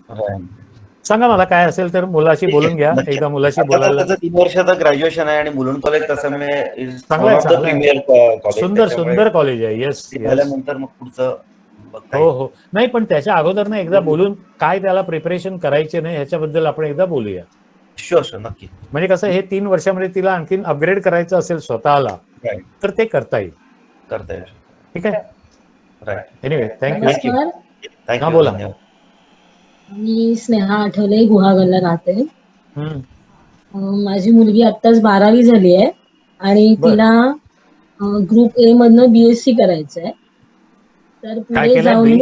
सांगा मला काय असेल तर, मुलाशी बोलून घ्या एकदा. मुलाशी बोलायला 3 वर्षाचा ग्रॅज्युएशन आहे आणि मुलुंड कॉलेज तसं सुंदर सुंदर कॉलेज आहे. येस. झाल्यानंतर मग पुढचं. हो हो, नाही पण त्याच्या अगोदर ना एकदा बोलून काय त्याला प्रिपरेशन करायचे नाही ह्याच्याबद्दल आपण एकदा बोलूया. शुअर, नक्की. म्हणजे कसं, हे 3 वर्षामध्ये तिला आणखीन अपग्रेड करायचं असेल स्वतःला तर ते करता येईल. ठीक आहे. Anyway, thank you. हा, बोला. मी स्नेहा आठवले, गुहागरला राहते. माझी मुलगी आत्ताच 12वी झाली आहे आणि तिला ग्रुप A मधनं BSc करायचंय. तर पुढे जाऊन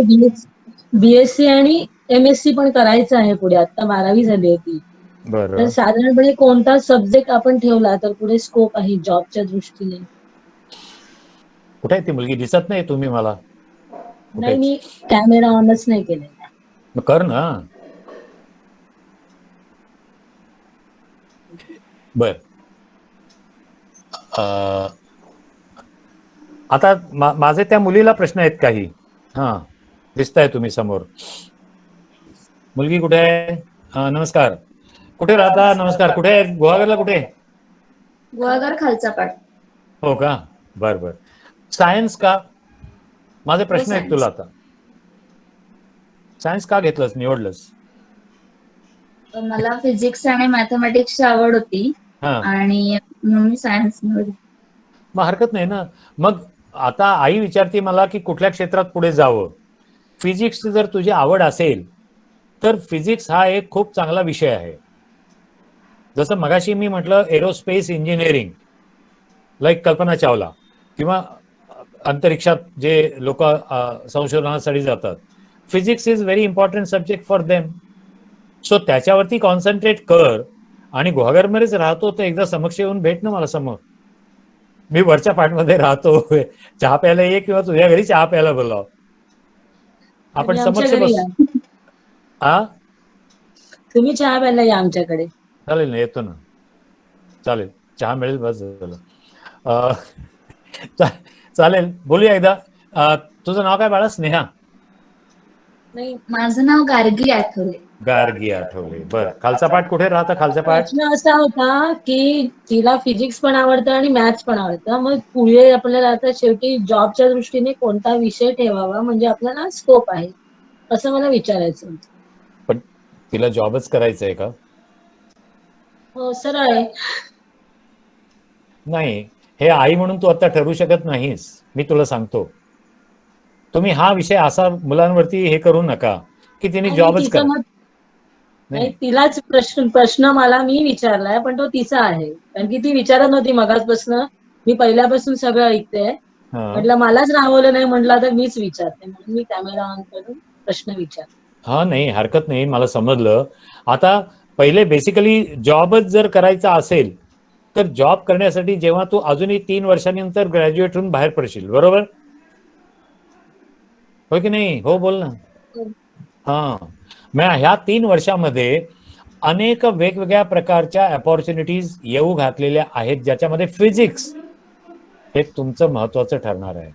BSc आणि MSc पण करायचं आहे पुढे. आता 12वी झाली आहे ती. तर साधारणपणे कोणता सब्जेक्ट आपण ठेवला तर पुढे स्कोप आहे जॉबच्या दृष्टीने? कुठे आहे ती मुलगी? दिसत नाही तुम्ही मला. नाही, मी कॅमेरा ऑनच नाही केलेला. कर ना. बर. आता माझे त्या मुलीला प्रश्न आहेत काही. हा, दिसताय तुम्ही समोर. मुलगी कुठे आहे? नमस्कार. कुठे राहता? नमस्कार. कुठे आहे? गुहागरला कुठे? गुहागर खालचा पाट. हो का? बर बर. सायन्स का? माझे प्रश्न आहेत तुला आता. सायन्स का घेतलंस, निवडलंस? मला फिजिक्स आणि मॅथमॅटिक्सची आवड होती आणि मी सायन्स निवडली. मग हरकत नाही ना. मग आता आई विचारते मला की कुठल्या क्षेत्रात पुढे जावं. फिजिक्सची जर तुझी आवड असेल तर फिजिक्स हा एक खूप चांगला विषय आहे. जसं मगाशी मी म्हटलं, aerospace engineering, like Kalpana Chawla, किंवा अंतरिक्षात जे लोक संशोधनासाठी जातात, physics is very important subject for them. So त्याच्यावरती कॉन्सन्ट्रेट कर. आणि गुहागरमध्येच राहतो तर एकदा समक्ष येऊन भेट ना मला समोर. मी वरच्या पार्टमध्ये राहतो. चहा प्यायला ये किंवा तुझ्या घरी चहा प्यायला बोलाव. आपण समक्ष बस. तुम्ही चहा प्यायला या आमच्याकडे. चालेल ना, येतो ना. चालेल, चहा मिळेल, बस झालं. चालेल, बोलूया एकदा. तुझं नाव काय बाळा? स्नेहा? नाही, माझं नाव गार्गी आठवले. गार्गी आठवले. बरं. खालचा पाठ कुठे राहता? खालचा पाठ प्रश्न असा होता की तिला फिजिक्स पण आवडतं आणि मॅथ्स पण आवडतं. मग पुढे आपल्याला आता शेवटी जॉबच्या दृष्टीने कोणता विषय ठेवावा म्हणजे आपल्याला स्कोप आहे, असं मला विचारायचं होतं. पण तिला जॉबच करायचा आहे का? हो, सरळ आहे. नाही, हे आई म्हणून तू आता ठरवू शकत नाहीस. मी तुला सांगतो, तुम्ही हा विषय असा मुलांवरती हे करू नका की तिने जॉबच तिचं करा. मत नाही, तिलाच प्रश्न मला मी विचारलाय, पण तो तिचा आहे, कारण की ती विचारत नव्हती मगाचपासून. मी पहिल्यापासून सगळं ऐकते. म्हटलं मलाच राहवलं नाही, म्हटलं तर मीच विचारते, म्हणून मी कॅमेरा ऑन करून प्रश्न विचार. हा नाही, हरकत नाही, मला समजलं. आता पहिले बेसिकली जॉबच जर करायचा असेल तर जॉब करण्यासाठी जेव्हा तू अजूनही 3 वर्षांनंतर ग्रॅज्युएट होऊन बाहेर पडशील, बरोबर हो की नाही? हो बोल ना. हा, मग ह्या 3 वर्षामध्ये अनेक वेगवेगळ्या प्रकारच्या अपॉर्च्युनिटीज येऊ घातलेल्या आहेत, ज्याच्यामध्ये फिजिक्स हे तुमचं महत्वाचं ठरणार आहे.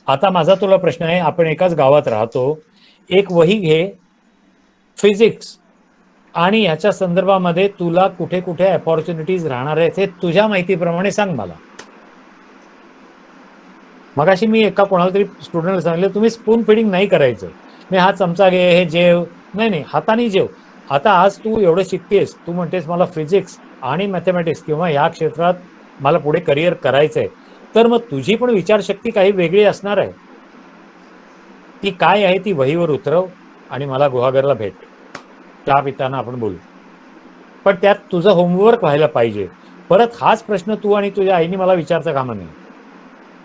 आता माझा तुला प्रश्न आहे, आपण एकाच गावात राहतो, एक वही घे, फिजिक्स आणि ह्याच्या संदर्भामध्ये तुला कुठे कुठे अपॉर्च्युनिटीज राहणार आहेत हे तुझ्या माहितीप्रमाणे सांग मला. मगाशी मी एका कोणाला तरी स्टुडंटला सांगितलं, तुम्ही स्पून फिडिंग नाही करायचं. मी हा चमचा घे, हे जेव, नाही, हाताने जेव. आता आज तू एवढं शिकतेस, तू म्हणतेस मला फिजिक्स आणि मॅथमॅटिक्स किंवा या क्षेत्रात मला पुढे करिअर करायचंय, तर मग तुझी पण विचारशक्ती काही वेगळी असणार आहे. ती काय आहे ती वहीवर उतरव आणि मला गुहागरला भेट, चहा पिताना आपण बोलू. पण त्यात तुझं होमवर्क व्हायला पाहिजे. परत हाच प्रश्न तू आणि तुझ्या आईने मला विचारता कामा नये.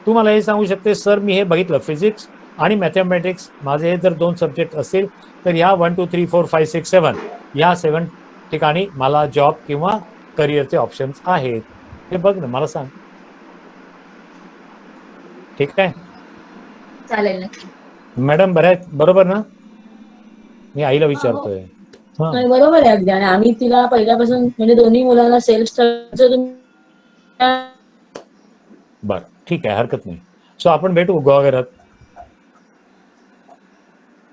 तू मला हे सांगू शकते, सर मी हे बघितलं, फिजिक्स आणि मॅथमॅटिक्स माझे हे जर 2 सब्जेक्ट असतील तर ह्या 1 2 3 4 5 6 7 या 7 ठिकाणी मला जॉब किंवा करिअरचे ऑप्शन्स आहेत, हे बघ ना, मला सांग. ठीक आहे चालेल. मॅडम, बरोबर ना? मी आईला विचारतोय. नाही, बरोबर आहे अगदी. आणि आम्ही तिला पहिल्यापासून म्हणजे दोन्ही मुलांना सेल्फ स्टडी. बर, ठीक आहे, हरकत नाही. सो आपण भेटू गुहागरात.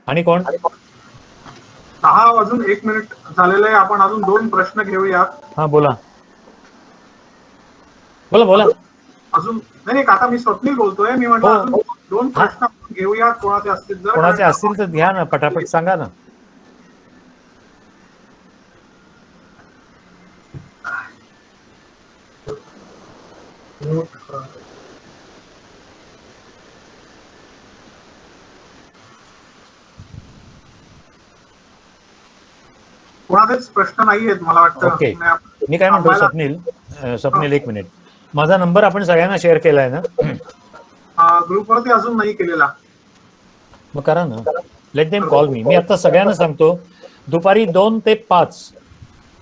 आणि कोण? 10:01 झालेलं आहे. आपण अजून 2 प्रश्न घेऊयात. हा, बोला बोला बोला. अजून नाही, काका मी स्वप्नील बोलतोय. मी म्हटलं अजून 2 प्रश्न घेऊयात, कोणाचे असतील जर. कोणाचे असतील तर घ्या ना, पटापट सांगा ना. कोणाचेच प्रश्न नाहीयेत मला वाटतं. ओके, मी काय म्हणतो स्वप्नील, 1 मिनिट. माझा नंबर आपण सगळ्यांना शेअर केलाय ना? ग्रुपवरती अजून नाही केलेला. मग करा ना, लेट देम कॉल मी. मी आता सगळ्यांना सांगतो, दुपारी 2 ते 5,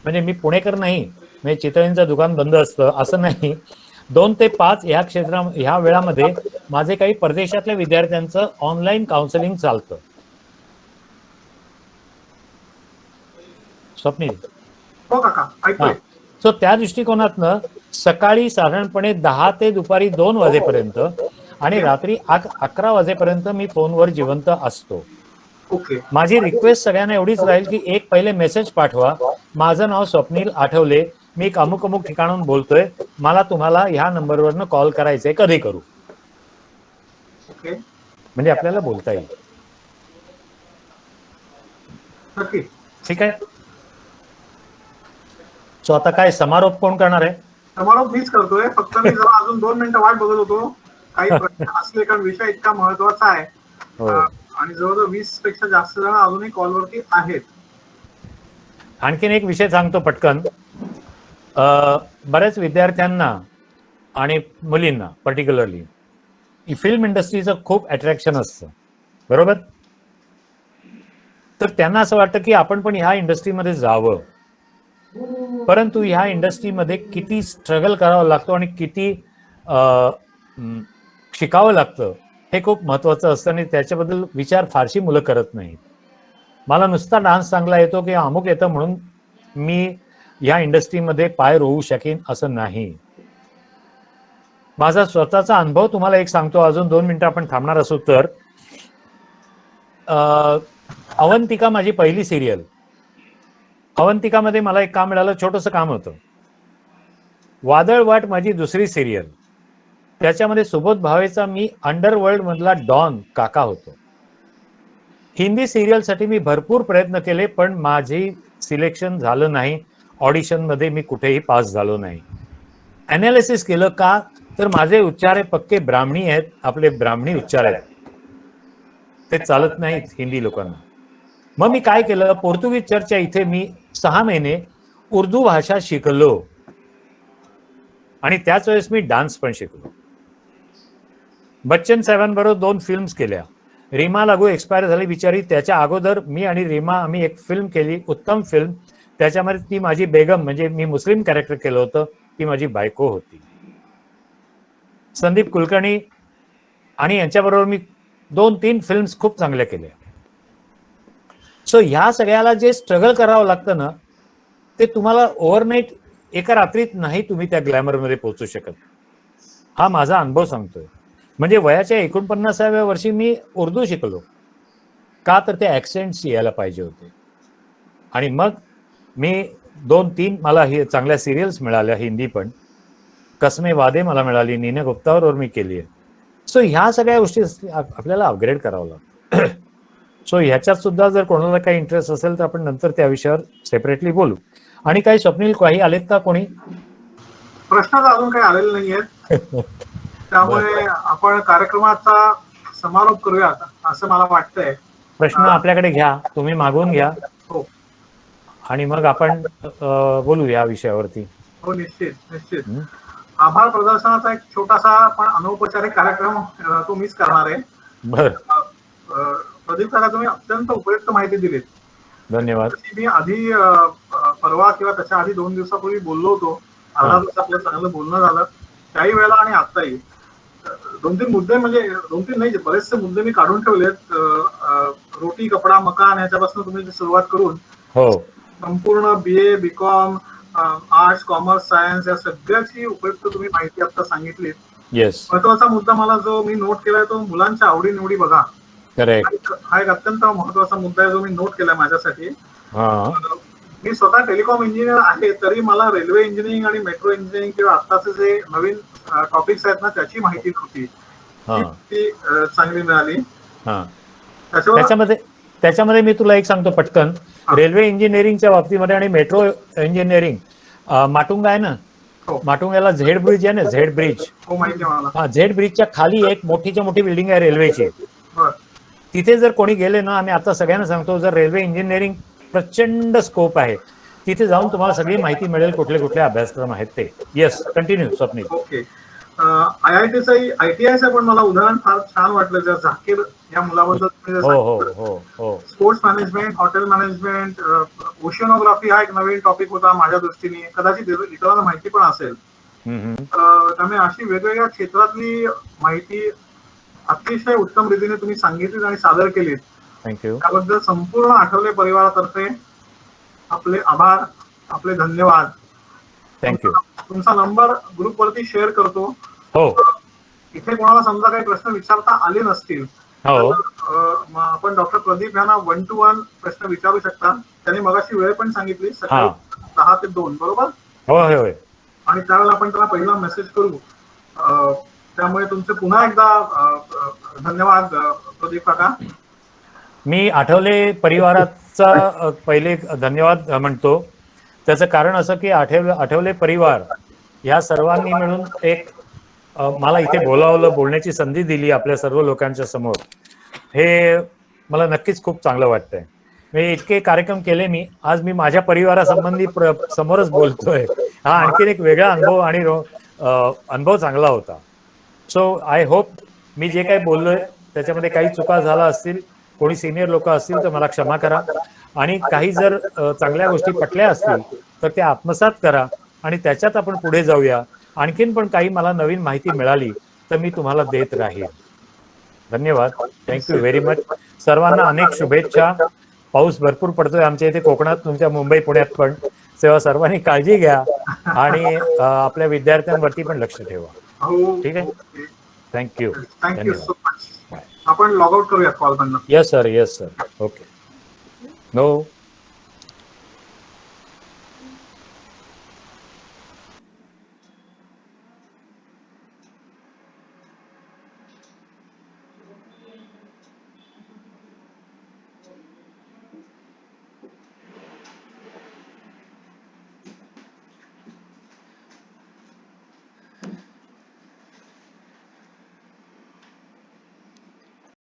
म्हणजे मी पुणेकर नाही, म्हणजे चितळींचं दुकान बंद असतं असं नाही, 2 ते 5 ह्या वेळामध्ये माझे काही परदेशातल्या विद्यार्थ्यांचं ऑनलाईन काउन्सिलिंग चालतं. स्वप्नील, हो काका, ऐकतोय. सो त्या दृष्टिकोनातनं सकाळी साधारणपणे 10 ते दुपारी 2 वाजेपर्यंत आणि रात्री 11 वाजेपर्यंत मी फोनवर जिवंत असतो. ओके. माझी रिक्वेस्ट सगळ्यांना एवढीच राहील की एक पहिले मेसेज पाठवा, माझं नाव स्वप्नील आठवले, मी अमुक अमुक ठिकाणून बोलतोय, मला तुम्हाला ह्या नंबरवरनं कॉल करायचंय, कधी करू, म्हणजे आपल्याला बोलता येईल. ठीक आहे. सो आता काय समारोप कोण करणार आहे? समारोप मीच करतोय. फक्त मी जरा अजून 2 मिनिटं वाट बघत होतो, काही प्रश्न असले, कारण विषय इतका महत्वाचा आहे. आणि जवळजवळ 20 पेक्षा जास्त जण अजूनही कॉलवरती आहेत. आणखीन एक विषय सांगतो पटकन. बऱ्याच विद्यार्थ्यांना आणि मुलींना पर्टिक्युलरली फिल्म इंडस्ट्रीचं खूप अट्रॅक्शन असतं, बरोबर? तर त्यांना असं वाटतं की आपण पण ह्या इंडस्ट्रीमध्ये जावं, परंतु ह्या इंडस्ट्रीमध्ये किती स्ट्रगल करावं लागतो आणि किती शिकावं लागतं हे खूप महत्वाचं असतं आणि त्याच्याबद्दल विचार फारशी मुलं करत नाहीत. मला नुसता डान्स चांगला येतो किंवा अमुक येतं म्हणून मी ह्या इंडस्ट्रीमध्ये पाय रोवू शकेन असं नाही. माझा स्वतःचा अनुभव तुम्हाला एक सांगतो, अजून 2 मिनिटं आपण थांबणार असू तर. अवंतिका माझी पहिली सिरियल. अवंतिकामध्ये मला एक काम मिळालं, छोटंसं काम होतं. वादळवाट माझी दुसरी सिरियल, त्याच्यामध्ये सुबोध भावेचा मी अंडरवर्ल्ड मधला डॉन काका होतो. हिंदी सिरियलसाठी मी भरपूर प्रयत्न केले, पण माझी सिलेक्शन झालं नाही. ऑडिशन मध्ये मी कुठेही पास झालो नाही. अनालिसिस केलं का, तर माझे उच्चार हे पक्के ब्राह्मणी आहेत, आपले ब्राह्मणी उच्चार आहेत, ते चालत नाहीत हिंदी लोकांना. मग मी काय केलं, पोर्तुगीज चर्चच्या इथे मी 6 महिने उर्दू भाषा शिकलो आणि त्याच वेळेस मी डान्स पण शिकलो. बच्चन साहेबांबरोबर 2 फिल्म्स केल्या. रीमा लागू एक्सपायर झाली बिचारी, त्याच्या अगोदर मी आणि रीमा आम्ही एक फिल्म केली, उत्तम फिल्म. त्याच्यामध्ये ती माझी बेगम, म्हणजे मी मुस्लिम कॅरेक्टर केलं होतं, ती माझी बायको होती. संदीप कुलकर्णी आणि यांच्याबरोबर मी 2-3 फिल्म्स खूप चांगल्या केल्या. सो ह्या सगळ्याला जे स्ट्रगल करावं लागतं ना, ते तुम्हाला ओव्हरनाईट एका रात्रीत नाही तुम्ही त्या ग्लॅमरमध्ये पोहोचू शकत. हा माझा अनुभव सांगतोय. म्हणजे वयाच्या 49व्या वर्षी मी उर्दू शिकलो. का तर ते ॲक्सेंट्स यायला पाहिजे होते. आणि मग मी 2-3 मला हे चांगल्या सिरियल्स मिळाल्या, हिंदी पण. कसमे वादे मला मिळाली, नीना गुप्तावर मी केली आहे. सो ह्या सगळ्या गोष्टी आपल्याला अपग्रेड करावं लागतं. सो ह्याच्यात सुद्धा जर कोणाला काही इंटरेस्ट असेल तर आपण नंतर त्या विषयावर सेपरेटली बोलू. आणि काही स्वप्नील काही आलेत का कोणी प्रश्न अजून काही आलेले नाहीयेत. त्यामुळे आपण कार्यक्रमाचा समारोप करूयात असं मला वाटतंय. प्रश्न आपल्याकडे घ्या, तुम्ही मागवून घ्या. हो, आणि मग आपण बोलू या विषयावरती. हो, निश्चित. आभार प्रदर्शनाचा एक छोटासा पण अनौपचारिक कार्यक्रम तो मिस करणार आहे. बर. प्रदीप काका, तुम्ही अत्यंत उपयुक्त माहिती दिलीत. धन्यवाद. मी आधी परवा किंवा त्याच्या आधी 2 दिवसापूर्वी बोललो होतो, अर्धा तास आपलं चांगलं बोलणं झालं त्याही वेळेला आणि आत्ताही. 2-3 मुद्दे, म्हणजे 2-3 नाही, बरेचसे मुद्दे मी काढून ठेवलेत. रोटी कपडा मकान ह्याच्यापासून तुम्ही सुरुवात करून संपूर्ण BA BCom arts commerce science या सगळ्याची उपयुक्त तुम्ही माहिती आता सांगितली. महत्वाचा मुद्दा मला जो मी नोट केलाय तो मुलांच्या आवडीनिवडी बघा. हा एक अत्यंत महत्वाचा मुद्दा आहे जो मी नोट केलाय माझ्यासाठी. मी स्वतः टेलिकॉम इंजिनियर आहे, तरी मला रेल्वे इंजिनिअरिंग आणि मेट्रो इंजिनिअरिंग किंवा आत्ताचे जे नवीन टॉपिक्स आहेत ना त्याची माहिती नव्हती, ती चांगली मिळाली. त्याच्यामध्ये मी तुला एक सांगतो पटकन. रेल्वे इंजिनिअरिंगच्या बाबतीमध्ये आणि मेट्रो इंजिनिअरिंग, माटुंगा आहे ना, माटुंग्याला झेड ब्रिज आहे ना, झेड ब्रिज. हा, झेड ब्रिजच्या खाली एक मोठीच्या मोठी बिल्डिंग आहे रेल्वेची. तिथे जर कोणी गेले ना, आम्ही आता सगळ्यांना सांगतो, जर रेल्वे इंजिनिअरिंग प्रचंड स्कोप आहे, तिथे जाऊन तुम्हाला सगळी माहिती मिळेल कुठले कुठले अभ्यासक्रम आहेत ते. Yes, continue Swapnil. ओके. IITचं पण मला उदाहरण फार छान वाटलं, ज्या झाकीर या मुलाबद्दल. स्पोर्ट्स मॅनेजमेंट, हॉटेल मॅनेजमेंट, ओशिओनोग्राफी हा एक नवीन टॉपिक होता माझ्या दृष्टीने, कदाचित इतरांना माहिती पण असेल. त्यामुळे अशी वेगवेगळ्या क्षेत्रातली माहिती अतिशय उत्तम रीतीने तुम्ही सांगितलीत आणि सादर केलीत. थँक्यू. त्याबद्दल संपूर्ण आठवले परिवारातर्फे आपले आभार, आपले धन्यवाद. थँक्यू. तुमचा नंबर ग्रुपवरती शेअर करतो. हो. इथे कोणाला समजा काही प्रश्न विचारता आले नसतील, आपण डॉक्टर प्रदीप यांना 1 to 1 प्रश्न विचारू शकता. त्यांनी मगाशी वेळ पण सांगितली, सकाळी 10 ते 2, बरोबर? होय. आणि त्यावेळेला आपण त्यांना पहिला मेसेज करू. त्यामुळे तुमचे पुन्हा एकदा धन्यवाद प्रदीप काका. मी आठवले परिवाराचा पहिले धन्यवाद म्हणतो. त्याचं कारण असं की आठवले परिवार ह्या सर्वांनी मिळून एक मला इथे बोलण्याची संधी दिली आपल्या सर्व लोकांच्या समोर. हे मला नक्कीच खूप चांगलं वाटतंय. मी इतके कार्यक्रम केले मी, आज मी माझ्या परिवारासंबंधी समोरच बोलतोय. हा आणखीन एक वेगळा अनुभव आणि अनुभव चांगला होता. सो आय होप मी जे काही बोललोय त्याच्यामध्ये काही चुका झाला असतील, कोणी सिनियर लोक असतील तर मला क्षमा करा. आणि काही जर चांगल्या गोष्टी पटल्या असतील तर त्या आत्मसात करा आणि त्याच्यात आपण पुढे जाऊया. आणखीन पण काही मला नवीन माहिती मिळाली तर मी तुम्हाला देत राहील. धन्यवाद. Thank you very much. सर्वांना अनेक शुभेच्छा. पाऊस भरपूर पडतोय आमच्या इथे कोकणात, तुमच्या मुंबई पुण्यात पण. तेव्हा सर्वांनी काळजी घ्या आणि आपल्या विद्यार्थ्यांवरती पण लक्ष ठेवा. ठीक आहे. थँक्यू. आपण लॉग आउट करूया call. Yes sir. Okay. No.